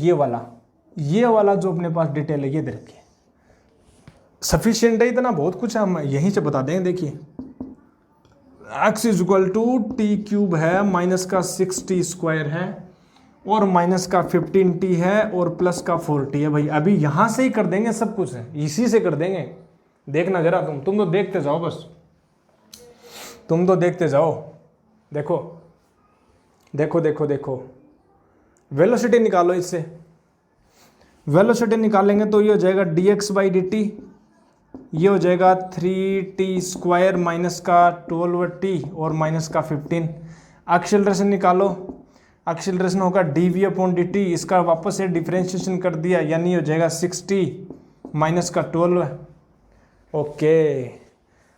ये वाला जो अपने पास डिटेल है ये दे रखी है, सफिशिएंट है, इतना बहुत कुछ हम यहीं से बता देंगे। देखिए x is equal to t cube है, माइनस का 6t स्क्वायर है, और माइनस का 15t है, और प्लस का 4t है। भाई अभी यहाँ से ही कर देंगे, सब कुछ है इसी से कर देंगे, देखना जरा तुम तो देखते जाओ बस। तुम तो देखते जाओ। देखो देखो देखो देखो, वेलोसिटी निकालो इससे। वेलोसिटी निकालेंगे तो ये हो जाएगा dx/dt, ये हो जाएगा 3t² माइनस का 12t और माइनस का 15। एक्सेलरेशन निकालो, एक्सेलरेशन होगा dv/dt, इसका वापस से डिफरेंशिएशन कर दिया, यानी हो जाएगा 6t माइनस का 12। ओके,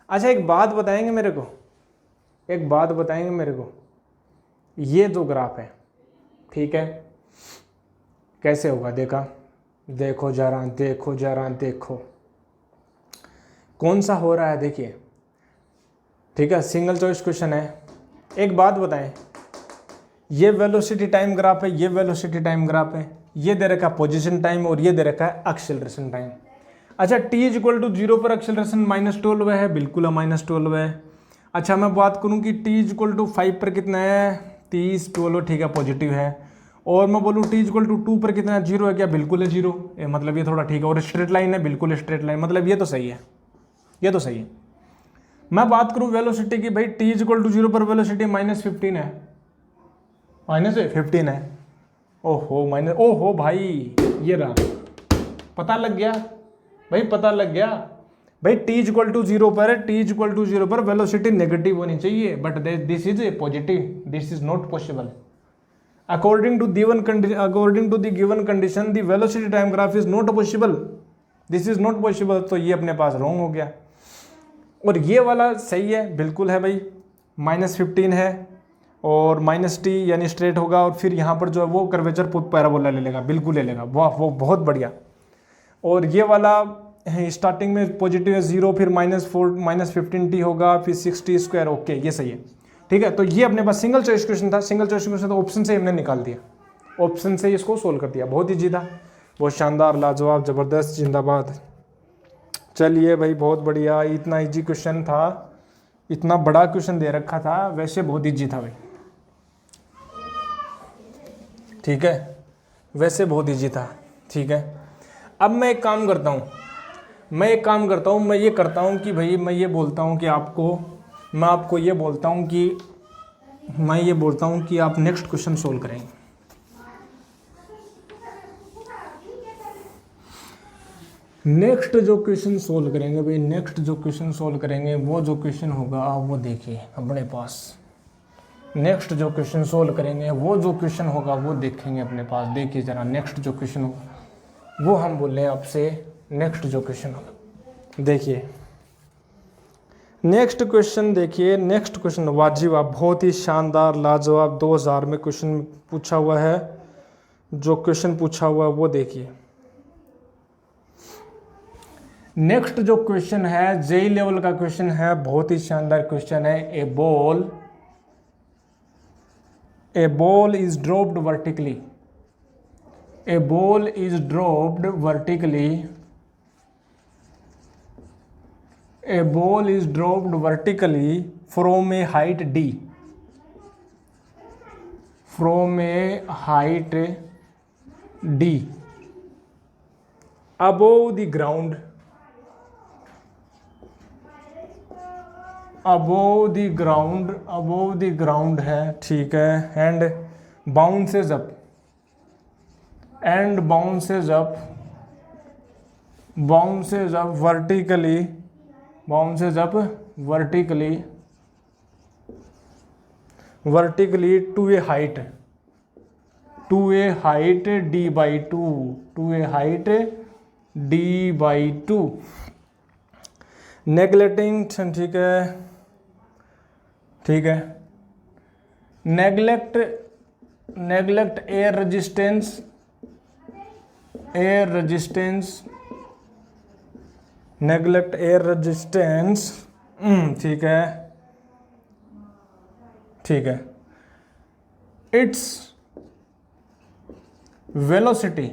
अच्छा एक बात बताएंगे मेरे को, एक बात बताएंगे मेरे को, ये दो ग्राफ है, ठीक है, कैसे होगा देखा, देखो जरा, देखो जरा, देखो कौन सा हो रहा है, देखिए, ठीक है, सिंगल चॉइस क्वेश्चन है। एक बात बताएं, ये वेलोसिटी टाइम ग्राफ है, ये वेलोसिटी टाइम ग्राफ है, ये दे रखा है पोजीशन टाइम और ये दे रखा है एक्सेलरेशन टाइम। अच्छा, t=0 पर एक्सेलरेशन -12 है, बिल्कुल -12 है। अच्छा मैं बात करूं कि t=5 पर कितना है, 30 12, ठीक है, पॉजिटिव है। और मैं बोलूँ t=2 पर कितना है, 0 है क्या, बिल्कुल है 0, मतलब ये थोड़ा ठीक है। और स्ट्रेट लाइन है, बिल्कुल स्ट्रेट लाइन, मतलब ये तो सही है, ये तो सही है। मैं बात करूं वेलोसिटी की, भाई t=0 पर वेलोसिटी -15 है, -15 है, ओहो माइनस, ओहो भाई ये रहा, पता लग गया भाई, पता लग गया भाई, t=0 पर, t=0 पर वेलोसिटी नेगेटिव होनी चाहिए, but this is a positive, this is not possible. According to the given condition, the velocity time graph is not possible. This is not possible. तो ये अपने पास रॉन्ग हो गया। और ये वाला सही है, बिल्कुल है भाई, -15 है और -t यानी स्ट्रेट होगा, और फिर यहाँ पर जो है वो कर्वेचर पैराबोला ले लेगा, बिल्कुल ले लेगा, वाह वो बहुत बढ़िया। और ये वाला स्टार्टिंग में पॉजिटिव है 0, फिर -15t होगा, फिर 6t², ओके ये सही है, ठीक है। तो ये अपने पास सिंगल चॉइस क्वेश्चन था, सिंगल चॉइस क्वेश्चन तो ऑप्शन से हमने निकाल दिया, ऑप्शन से इसको सोल्व कर दिया, बहुत ईजी था, बहुत शानदार, लाजवाब, ज़बरदस्त, जिंदाबाद। चलिए भाई बहुत बढ़िया, इतना इजी क्वेश्चन था, इतना बड़ा क्वेश्चन दे रखा था, वैसे बहुत इजी था भाई, ठीक है, वैसे बहुत इजी था, ठीक है। अब मैं एक काम करता हूँ, मैं ये करता हूँ कि भाई मैं ये बोलता हूँ कि मैं आपको ये बोलता हूँ कि आप नेक्स्ट क्वेश्चन सोल्व करेंगे। नेक्स्ट जो क्वेश्चन सोल्व करेंगे भाई, नेक्स्ट जो क्वेश्चन सोल्व करेंगे वो जो क्वेश्चन होगा वो देखिए अपने पास, नेक्स्ट जो क्वेश्चन सोल्व करेंगे वो जो क्वेश्चन होगा वो देखेंगे अपने पास, देखिए जरा, नेक्स्ट जो क्वेश्चन होगा वो हम बोल रहे हैं आपसे, नेक्स्ट जो क्वेश्चन होगा देखिए, नेक्स्ट क्वेश्चन देखिए, नेक्स्ट क्वेश्चन वाजिब, बहुत ही शानदार, लाजवाब, 2000 में क्वेश्चन पूछा हुआ है, जो क्वेश्चन पूछा हुआ है वो देखिए। नेक्स्ट जो क्वेश्चन है जेई लेवल का क्वेश्चन है, बहुत ही शानदार क्वेश्चन है। A ball is dropped vertically, a ball is dropped vertically, a ball is dropped vertically from a height d, from a height d above the ground, above the ground है, ठीक है, and bounces up vertically, bounces up vertically to a height d/2, to a height d/2, neglecting, ठीक है, neglect air resistance, neglect air resistance, ठीक है, its velocity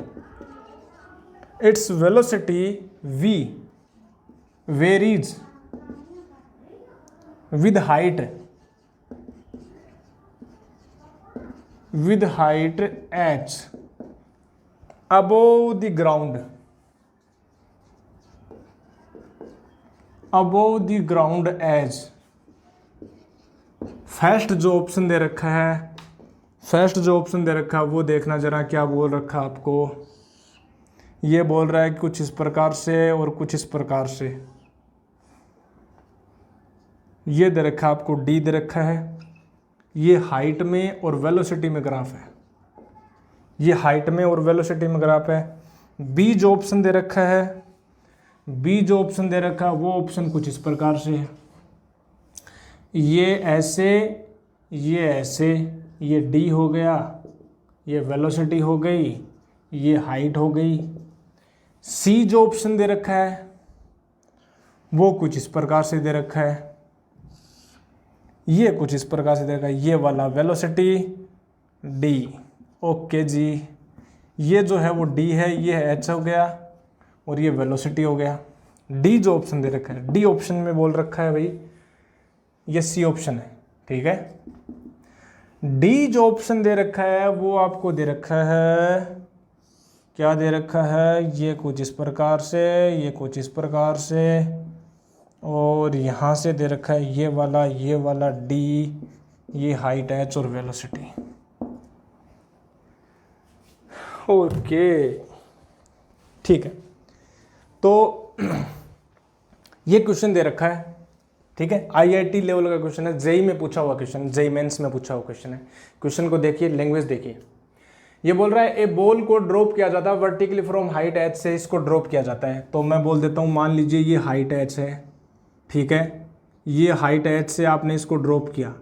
v varies with height h above the ground as first जो option दे रखा है, first जो option दे रखा है वो देखना जरा क्या बोल रखा आपको। ये बोल रहा है कि कुछ इस प्रकार से और कुछ इस प्रकार से। ये दे रखा है आपको, डी दे रखा है, ये हाइट में और वेलोसिटी में ग्राफ है, ये हाइट में और वेलोसिटी में ग्राफ है। बी जो ऑप्शन दे रखा है, बी जो ऑप्शन दे रखा है वो ऑप्शन कुछ इस प्रकार से है, ये ऐसे, ये ऐसे, ये डी हो गया, ये वेलोसिटी हो गई, ये हाइट हो गई। सी जो ऑप्शन दे रखा है वो कुछ इस प्रकार से दे रखा है, ये कुछ इस प्रकार से दे रखा है, ये वाला वेलोसिटी डी। ओके जी, ये जो है वो डी है, ये एच हो गया और ये वेलोसिटी हो गया। डी जो ऑप्शन दे रखा है, डी ऑप्शन में बोल रखा है भाई ये सी ऑप्शन है, ठीक है। डी जो ऑप्शन दे रखा है वो आपको दे रखा है, क्या दे रखा है, ये कुछ इस प्रकार से, ये कुछ इस प्रकार से, और यहाँ से दे रखा है ये वाला डी, ये हाइट एच और वेलोसिटी। ओके ठीक है, तो ये क्वेश्चन दे रखा है, ठीक है। आईआईटी लेवल का क्वेश्चन है, जेई में पूछा हुआ क्वेश्चन, जेई मेंस में पूछा हुआ क्वेश्चन है। क्वेश्चन को देखिए, लैंग्वेज देखिए। ये बोल रहा है ए बॉल को ड्रॉप किया जाता है वर्टिकली फ्रॉम हाइट एच से, इसको ड्रॉप किया जाता है। तो मैं बोल देता हूँ, मान लीजिए ये हाइट एच है, ठीक है, ये हाइट एच से आपने इसको ड्रॉप किया,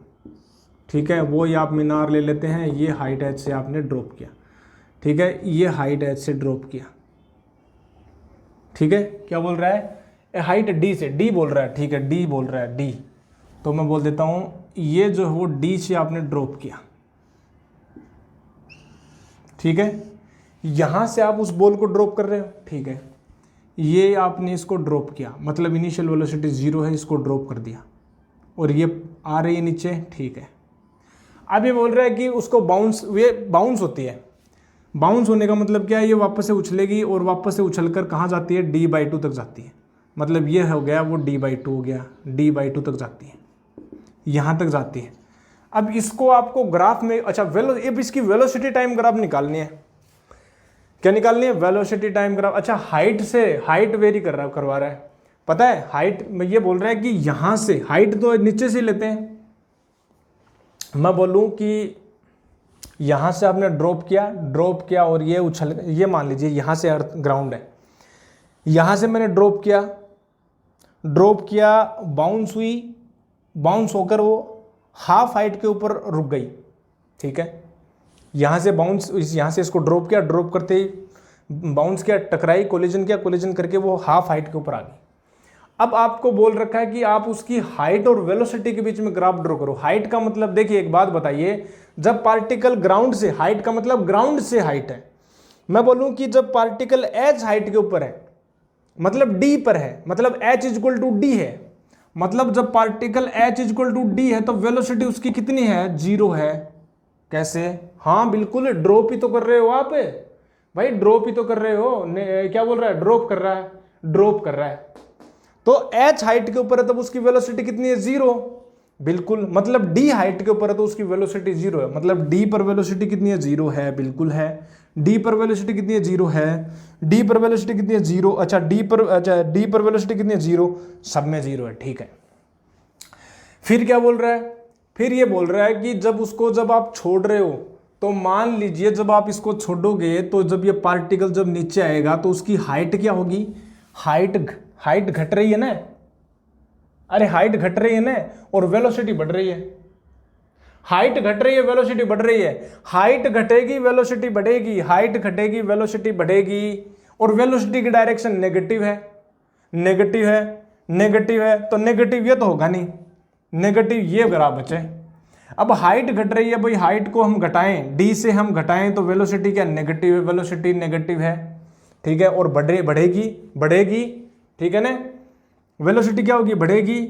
ठीक है, वो ये आप मीनार ले लेते हैं, ये हाइट एच से आपने ड्रॉप किया, ठीक है, ये हाइट एच से ड्रॉप किया, ठीक है। क्या बोल रहा है, हाइट डी से, डी बोल रहा है, ठीक है, डी बोल रहा है, डी। तो मैं बोल देता हूँ ये जो है वो डी से आपने ड्रॉप किया, ठीक है। यहाँ से आप उस बॉल को ड्रॉप कर रहे हो, ठीक है, ये आपने इसको ड्रॉप किया, मतलब इनिशियल वेलोसिटी 0 है, इसको ड्रॉप कर दिया और ये आ रही है नीचे, ठीक है। अब ये बोल रहा है कि उसको बाउंस, ये बाउंस होती है, बाउंस होने का मतलब क्या है, ये वापस से उछलेगी और वापस से उछलकर कहाँ जाती है, d/2 तक जाती है। मतलब ये हो गया वो d/2 हो गया, d/2 तक जाती है, यहाँ तक जाती है। अब इसको आपको ग्राफ में, अच्छा अब इसकी वेलोसिटी टाइम ग्राफ निकालनी है। क्या निकालनी है, वेलोसिटी टाइम ग्राफ। अच्छा हाइट से, हाइट वेरी करवा रहा है, पता है हाइट में ये बोल रहा है कि यहाँ से, हाइट तो नीचे से लेते हैं, मैं बोलूँ कि यहाँ से आपने ड्रॉप किया और ये उछल, ये मान लीजिए यहाँ से अर्थ ग्राउंड है, यहाँ से मैंने ड्रॉप किया, बाउंस हुई, बाउंस होकर वो हाफ हाइट के ऊपर रुक गई, ठीक है। यहाँ से बाउंस, यहाँ से इसको ड्रॉप करते ही बाउंस किया, टकराई, कोलिजन करके वो हाफ हाइट के ऊपर आ गई। अब आपको बोल रखा है कि आप उसकी हाइट और वेलोसिटी के बीच में ग्राफ ड्रॉ करो। हाइट का मतलब, देखिए एक बात बताइए, जब पार्टिकल ग्राउंड से, हाइट का मतलब ग्राउंड से हाइट है, मैं बोलूं कि जब पार्टिकल एच हाइट के ऊपर है, मतलब डी पर है, मतलब एच इक्वल टू डी है, मतलब जब particle h equal to d है तो वेलोसिटी उसकी कितनी है, 0 है। कैसे, हाँ बिल्कुल, ड्रॉप ही तो कर रहे हो आप भाई, ड्रॉप ही तो कर रहे हो। क्या बोल रहा है, ड्रॉप कर रहा है। तो h हाइट के ऊपर है तब उसकी वेलोसिटी कितनी है, 0, बिल्कुल। मतलब d हाइट के ऊपर है तो उसकी वेलोसिटी 0 है, मतलब d पर वेलोसिटी कितनी है, 0 है, बिल्कुल है। d पर वेलोसिटी कितनी है, 0 है। d पर वेलोसिटी कितनी है, 0। अच्छा d पर वेलोसिटी कितनी है, 0, सब में 0 है, ठीक है। फिर क्या बोल रहा है, फिर ये बोल रहा है कि जब आप छोड़ रहे हो, तो मान लीजिए जब आप इसको छोड़ोगे तो जब ये पार्टिकल जब नीचे आएगा तो उसकी हाइट क्या होगी, हाइट घट रही है ना, अरे हाइट घट रही है ना, और वेलोसिटी बढ़ रही है। हाइट घट रही है, वेलोसिटी बढ़ रही है, हाइट घटेगी वेलोसिटी बढ़ेगी, हाइट घटेगी वेलोसिटी बढ़ेगी, और वेलोसिटी की डायरेक्शन नेगेटिव है, तो नेगेटिव ये तो होगा नहीं, नेगेटिव ये ग्राफ बचे। अब हाइट घट रही है भाई, हाइट को हम घटाएं, डी से हम घटाएं तो वेलोसिटी क्या नेगेटिव है, वेलोसिटी नेगेटिव है, ठीक है, और बढ़ेगी, ठीक है ना, वेलोसिटी क्या होगी, बढ़ेगी।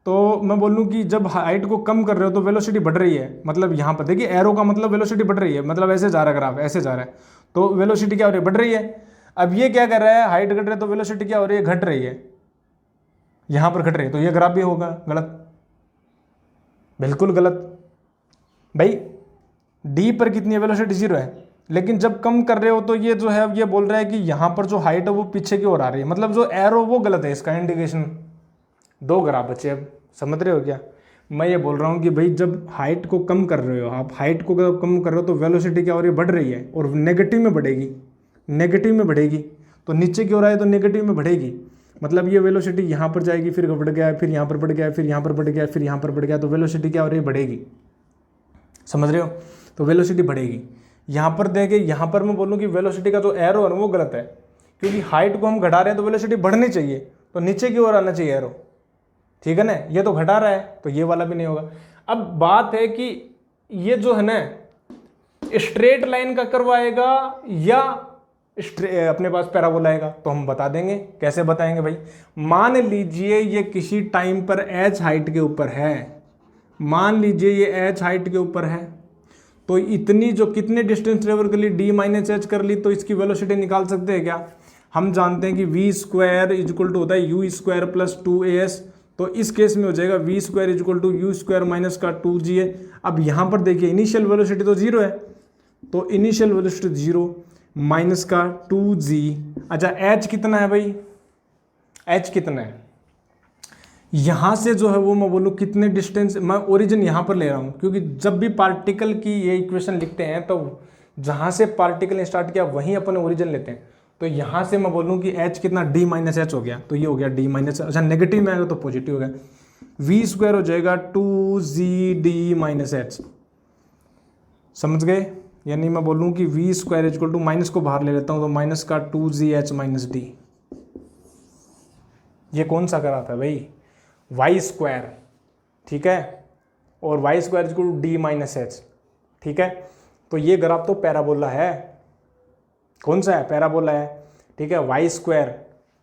तो मैं बोलूँ कि जब हाइट को कम कर रहे हो तो वेलोसिटी बढ़ रही है, मतलब यहाँ पर देखिए एरो का मतलब वेलोसिटी बढ़ रही है, मतलब ऐसे जा रहा है ग्राफ, ऐसे जा रहा है, तो वेलोसिटी क्या हो रही है, बढ़ रही है। अब ये क्या कर रहा है, हाइट घट रही है तो वेलोसिटी क्या हो रही है, घट रही है, यहाँ पर घट रही है, तो ये ग्राफ भी होगा गलत, बिल्कुल गलत। भाई डी पर कितनी है, वेलोसिटी 0 है, लेकिन जब कम कर रहे हो तो ये जो है अब ये बोल रहा है कि यहाँ पर जो हाइट है वो पीछे की ओर आ रही है, मतलब जो एरो वो गलत है, इसका इंडिकेशन। 2 ग्राफ बचे, अब समझ रहे हो क्या? मैं ये बोल रहा हूँ कि भाई जब हाइट को कम कर रहे हो, आप हाइट को कम कर रहे हो तो वेलोसिटी क्या हो रही है, बढ़ रही है, और नेगेटिव में बढ़ेगी, नेगेटिव में बढ़ेगी, तो नीचे की ओर आए तो नेगेटिव में बढ़ेगी, मतलब ये वेलोसिटी यहाँ पर जाएगी, फिर बढ़ गया, फिर यहाँ पर बढ़ गया, फिर यहाँ पर बढ़ गया, फिर यहाँ पर बढ़ गया, तो वेलोसिटी क्या हो रही है, बढ़ेगी। समझ रहे हो? तो वेलोसिटी बढ़ेगी। यहाँ पर देखे, यहाँ पर मैं बोलूँ कि वेलोसिटी का जो एरो है वो गलत है, क्योंकि हाइट को हम घटा रहे हैं तो वेलोसिटी बढ़नी चाहिए, तो नीचे की ओर आना चाहिए एरो, ठीक है ना? ये तो घटा रहा है, तो ये वाला भी नहीं होगा। अब बात है कि ये जो है ना स्ट्रेट लाइन का करवाएगा या अपने पास पैराबोला आएगा, तो हम बता देंगे। कैसे बताएंगे भाई? मान लीजिए ये किसी टाइम पर एच हाइट के ऊपर है, मान लीजिए ये एच हाइट के ऊपर है, तो इतनी जो कितने डिस्टेंस ट्रेवल कर ली, डी माइनस एच कर ली, तो इसकी वेलोसिटी निकाल सकते हैं क्या? हम जानते हैं कि वी स्क्वायर इजक्वल टू होता है यू स्क्वायर प्लस 2as, तो इस केस में हो जाएगा v square equal to u square minus का 2ga। अब यहाँ पर देखिए इनिशियल वेलोसिटी तो 0 है, तो इनिशियल वेलोसिटी 0 माइनस का 2g। अच्छा h कितना है भाई? h कितना है? यहाँ से जो है वो मैं बोलूँ कितने डिस्टेंस, मैं ओरिजिन यहाँ पर ले रहा हूँ, क्योंकि जब भी पार्टिकल की ये इक्वेशन लिखते हैं तो जहाँ से पार्टिकल ने स्टार्ट किया वहीं अपन ओरिजिन लेते हैं। तो यहाँ से मैं बोलूँ कि h कितना, d माइनस एच हो गया, तो ये हो गया d माइनस, अच्छा नेगेटिव में आएगा तो पॉजिटिव हो गया, v स्क्वायर हो जाएगा 2gd माइनस एच। समझ गए? यानी मैं बोलूँ कि v square equal to, minus को बाहर ले लेता हूँ, तो माइनस का 2gh माइनस d। ये कौन सा ग्राफ है भाई? वाई स्क्वायर, ठीक है, और y square equal to d minus h, ठीक है। तो ये ग्राफ तो पैराबोला है। कौन सा है? पैराबोला है, ठीक है। वाई स्क्वायर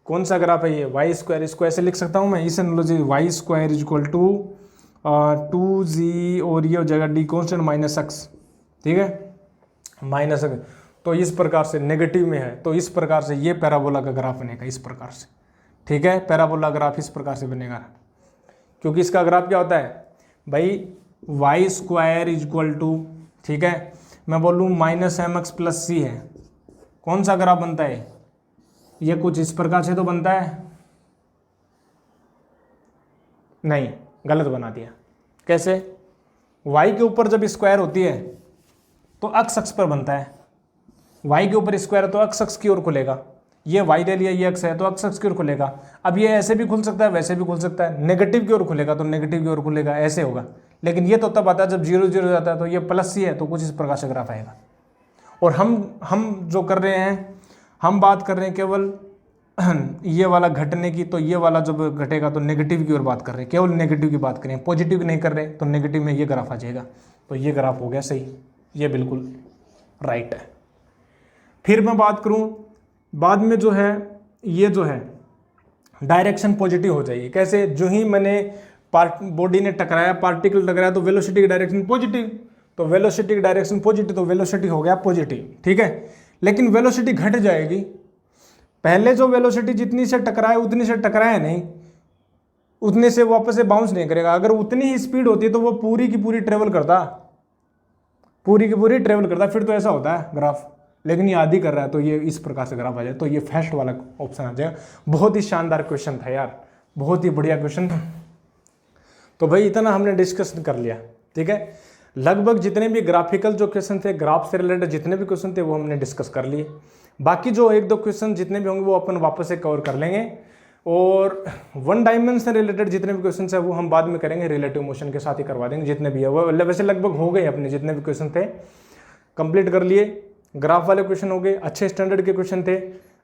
कौन सा ग्राफ है ये? वाई स्क्वायर, इसको ऐसे लिख सकता हूँ मैं, इस analogy, y square equal to 2g, और ये हो जाएगा डी कॉन्स्टेंट माइनस एक्स, ठीक है, माइनस एक्स। तो इस प्रकार से नेगेटिव में है, तो इस प्रकार से ये पैराबोला का ग्राफ बनेगा, इस प्रकार से, ठीक है। पैराबोला ग्राफ इस प्रकार से बनेगा, क्योंकि इसका ग्राफ क्या होता है भाई? वाई स्क्वायर इक्वल टू, ठीक है, मैं बोलूँ माइनस एम एक्स प्लस सी है। कौन सा ग्राफ बनता है? ये कुछ इस प्रकार से तो बनता है, नहीं, गलत बना दिया। कैसे? y के ऊपर जब स्क्वायर होती है तो अक्स अक्स पर बनता है, y के ऊपर स्क्वायर है तो अक्स अक्स की ओर खुलेगा। ये y ले लिया, ये अक्स है तो अक्स अक्स की ओर खुलेगा। अब ये ऐसे भी खुल सकता है, वैसे भी खुल सकता है, नेगेटिव की ओर खुलेगा तो नेगेटिव की ओर खुलेगा, ऐसे होगा। लेकिन ये तो तब आता है जब 0 0 जाता है, तो ये प्लस सी है, तो कुछ इस प्रकार से ग्राफ आएगा। और हम जो कर रहे हैं, हम बात कर रहे हैं केवल ये वाला घटने की, तो ये वाला जब घटेगा तो नेगेटिव की ओर बात कर रहे हैं, केवल नेगेटिव की बात करें, पॉजिटिव नहीं कर रहे, तो नेगेटिव में ये ग्राफ आ जाएगा। तो ये ग्राफ हो गया सही, ये बिल्कुल राइट है। फिर मैं बात करूं, बाद में जो है ये जो है डायरेक्शन पॉजिटिव हो जाएगी। कैसे? जो ही मैंने बॉडी ने टकराया, पार्टिकल टकराया, तो वेलोसिटी की डायरेक्शन पॉजिटिव, तो वेलोसिटी की डायरेक्शन पॉजिटिव, तो वेलोसिटी हो गया पॉजिटिव, ठीक है। लेकिन वेलोसिटी घट जाएगी, पहले जो वेलोसिटी जितनी से टकराए उतनी से टकराए नहीं, उतने से वापस से बाउंस नहीं करेगा। अगर उतनी ही स्पीड होती तो वो पूरी की पूरी ट्रेवल करता, पूरी की पूरी ट्रेवल करता, फिर तो ऐसा होता है ग्राफ। लेकिन ये आधी कर रहा है, तो ये इस प्रकार से ग्राफ आ जाए, तो ये फर्स्ट वाला ऑप्शन आ जाएगा। बहुत ही शानदार क्वेश्चन था यार, बहुत ही बढ़िया क्वेश्चन था। तो भाई इतना हमने डिस्कस कर लिया, ठीक है। लगभग जितने भी ग्राफिकल जो क्वेश्चन थे, ग्राफ से रिलेटेड जितने भी क्वेश्चन थे वो हमने डिस्कस कर लिए। बाकी जो 1-2 क्वेश्चन जितने भी होंगे वो अपन वापस से कवर कर लेंगे, और 1 डायमेंशन से रिलेटेड जितने भी क्वेश्चन है वो हम बाद में करेंगे, रिलेटिव मोशन के साथ ही करवा देंगे जितने भी है वो। वैसे लगभग हो गए अपने जितने भी क्वेश्चन थे, कंप्लीट कर लिए। ग्राफ वाले क्वेश्चन हो गए, अच्छे स्टैंडर्ड के क्वेश्चन थे।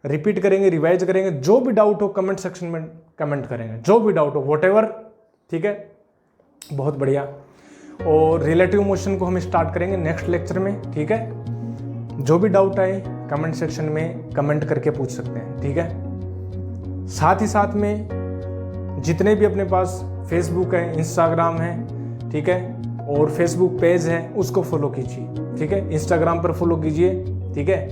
रिपीट करेंगे, रिवाइज करेंगे। जो भी डाउट हो कमेंट सेक्शन में कमेंट करेंगे, जो भी डाउट हो, व्हाटएवर, ठीक है। बहुत बढ़िया। और रिलेटिव मोशन को हम स्टार्ट करेंगे नेक्स्ट लेक्चर में, ठीक है। जो भी डाउट आए कमेंट सेक्शन में कमेंट करके पूछ सकते हैं, ठीक है। साथ ही साथ में जितने भी अपने पास फेसबुक है, इंस्टाग्राम है, ठीक है, और फेसबुक पेज है उसको फॉलो कीजिए, ठीक है। इंस्टाग्राम पर फॉलो कीजिए, ठीक है,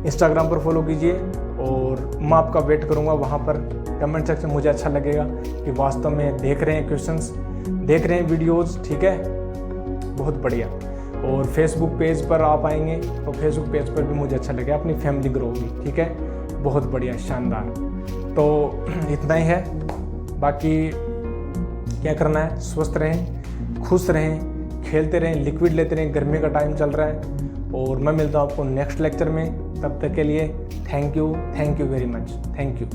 इंस्टाग्राम पर फॉलो कीजिए, और मैं आपका वेट करूंगा वहाँ पर। कमेंट सेक्शन मुझे अच्छा लगेगा कि वास्तव में देख रहे हैं क्वेश्चंस, देख रहे हैं वीडियोस, ठीक है, बहुत बढ़िया। और फेसबुक पेज पर आप आएंगे तो फेसबुक पेज पर भी मुझे अच्छा लगेगा, अपनी फैमिली ग्रो होगी, ठीक है, बहुत बढ़िया, शानदार। तो इतना ही है, बाकी क्या करना है, स्वस्थ रहें, खुश रहें, खेलते रहें, लिक्विड लेते रहें, गर्मी का टाइम चल रहा है। और मैं मिलता हूँ आपको नेक्स्ट लेक्चर में, तब तक के लिए thank you very much, thank you.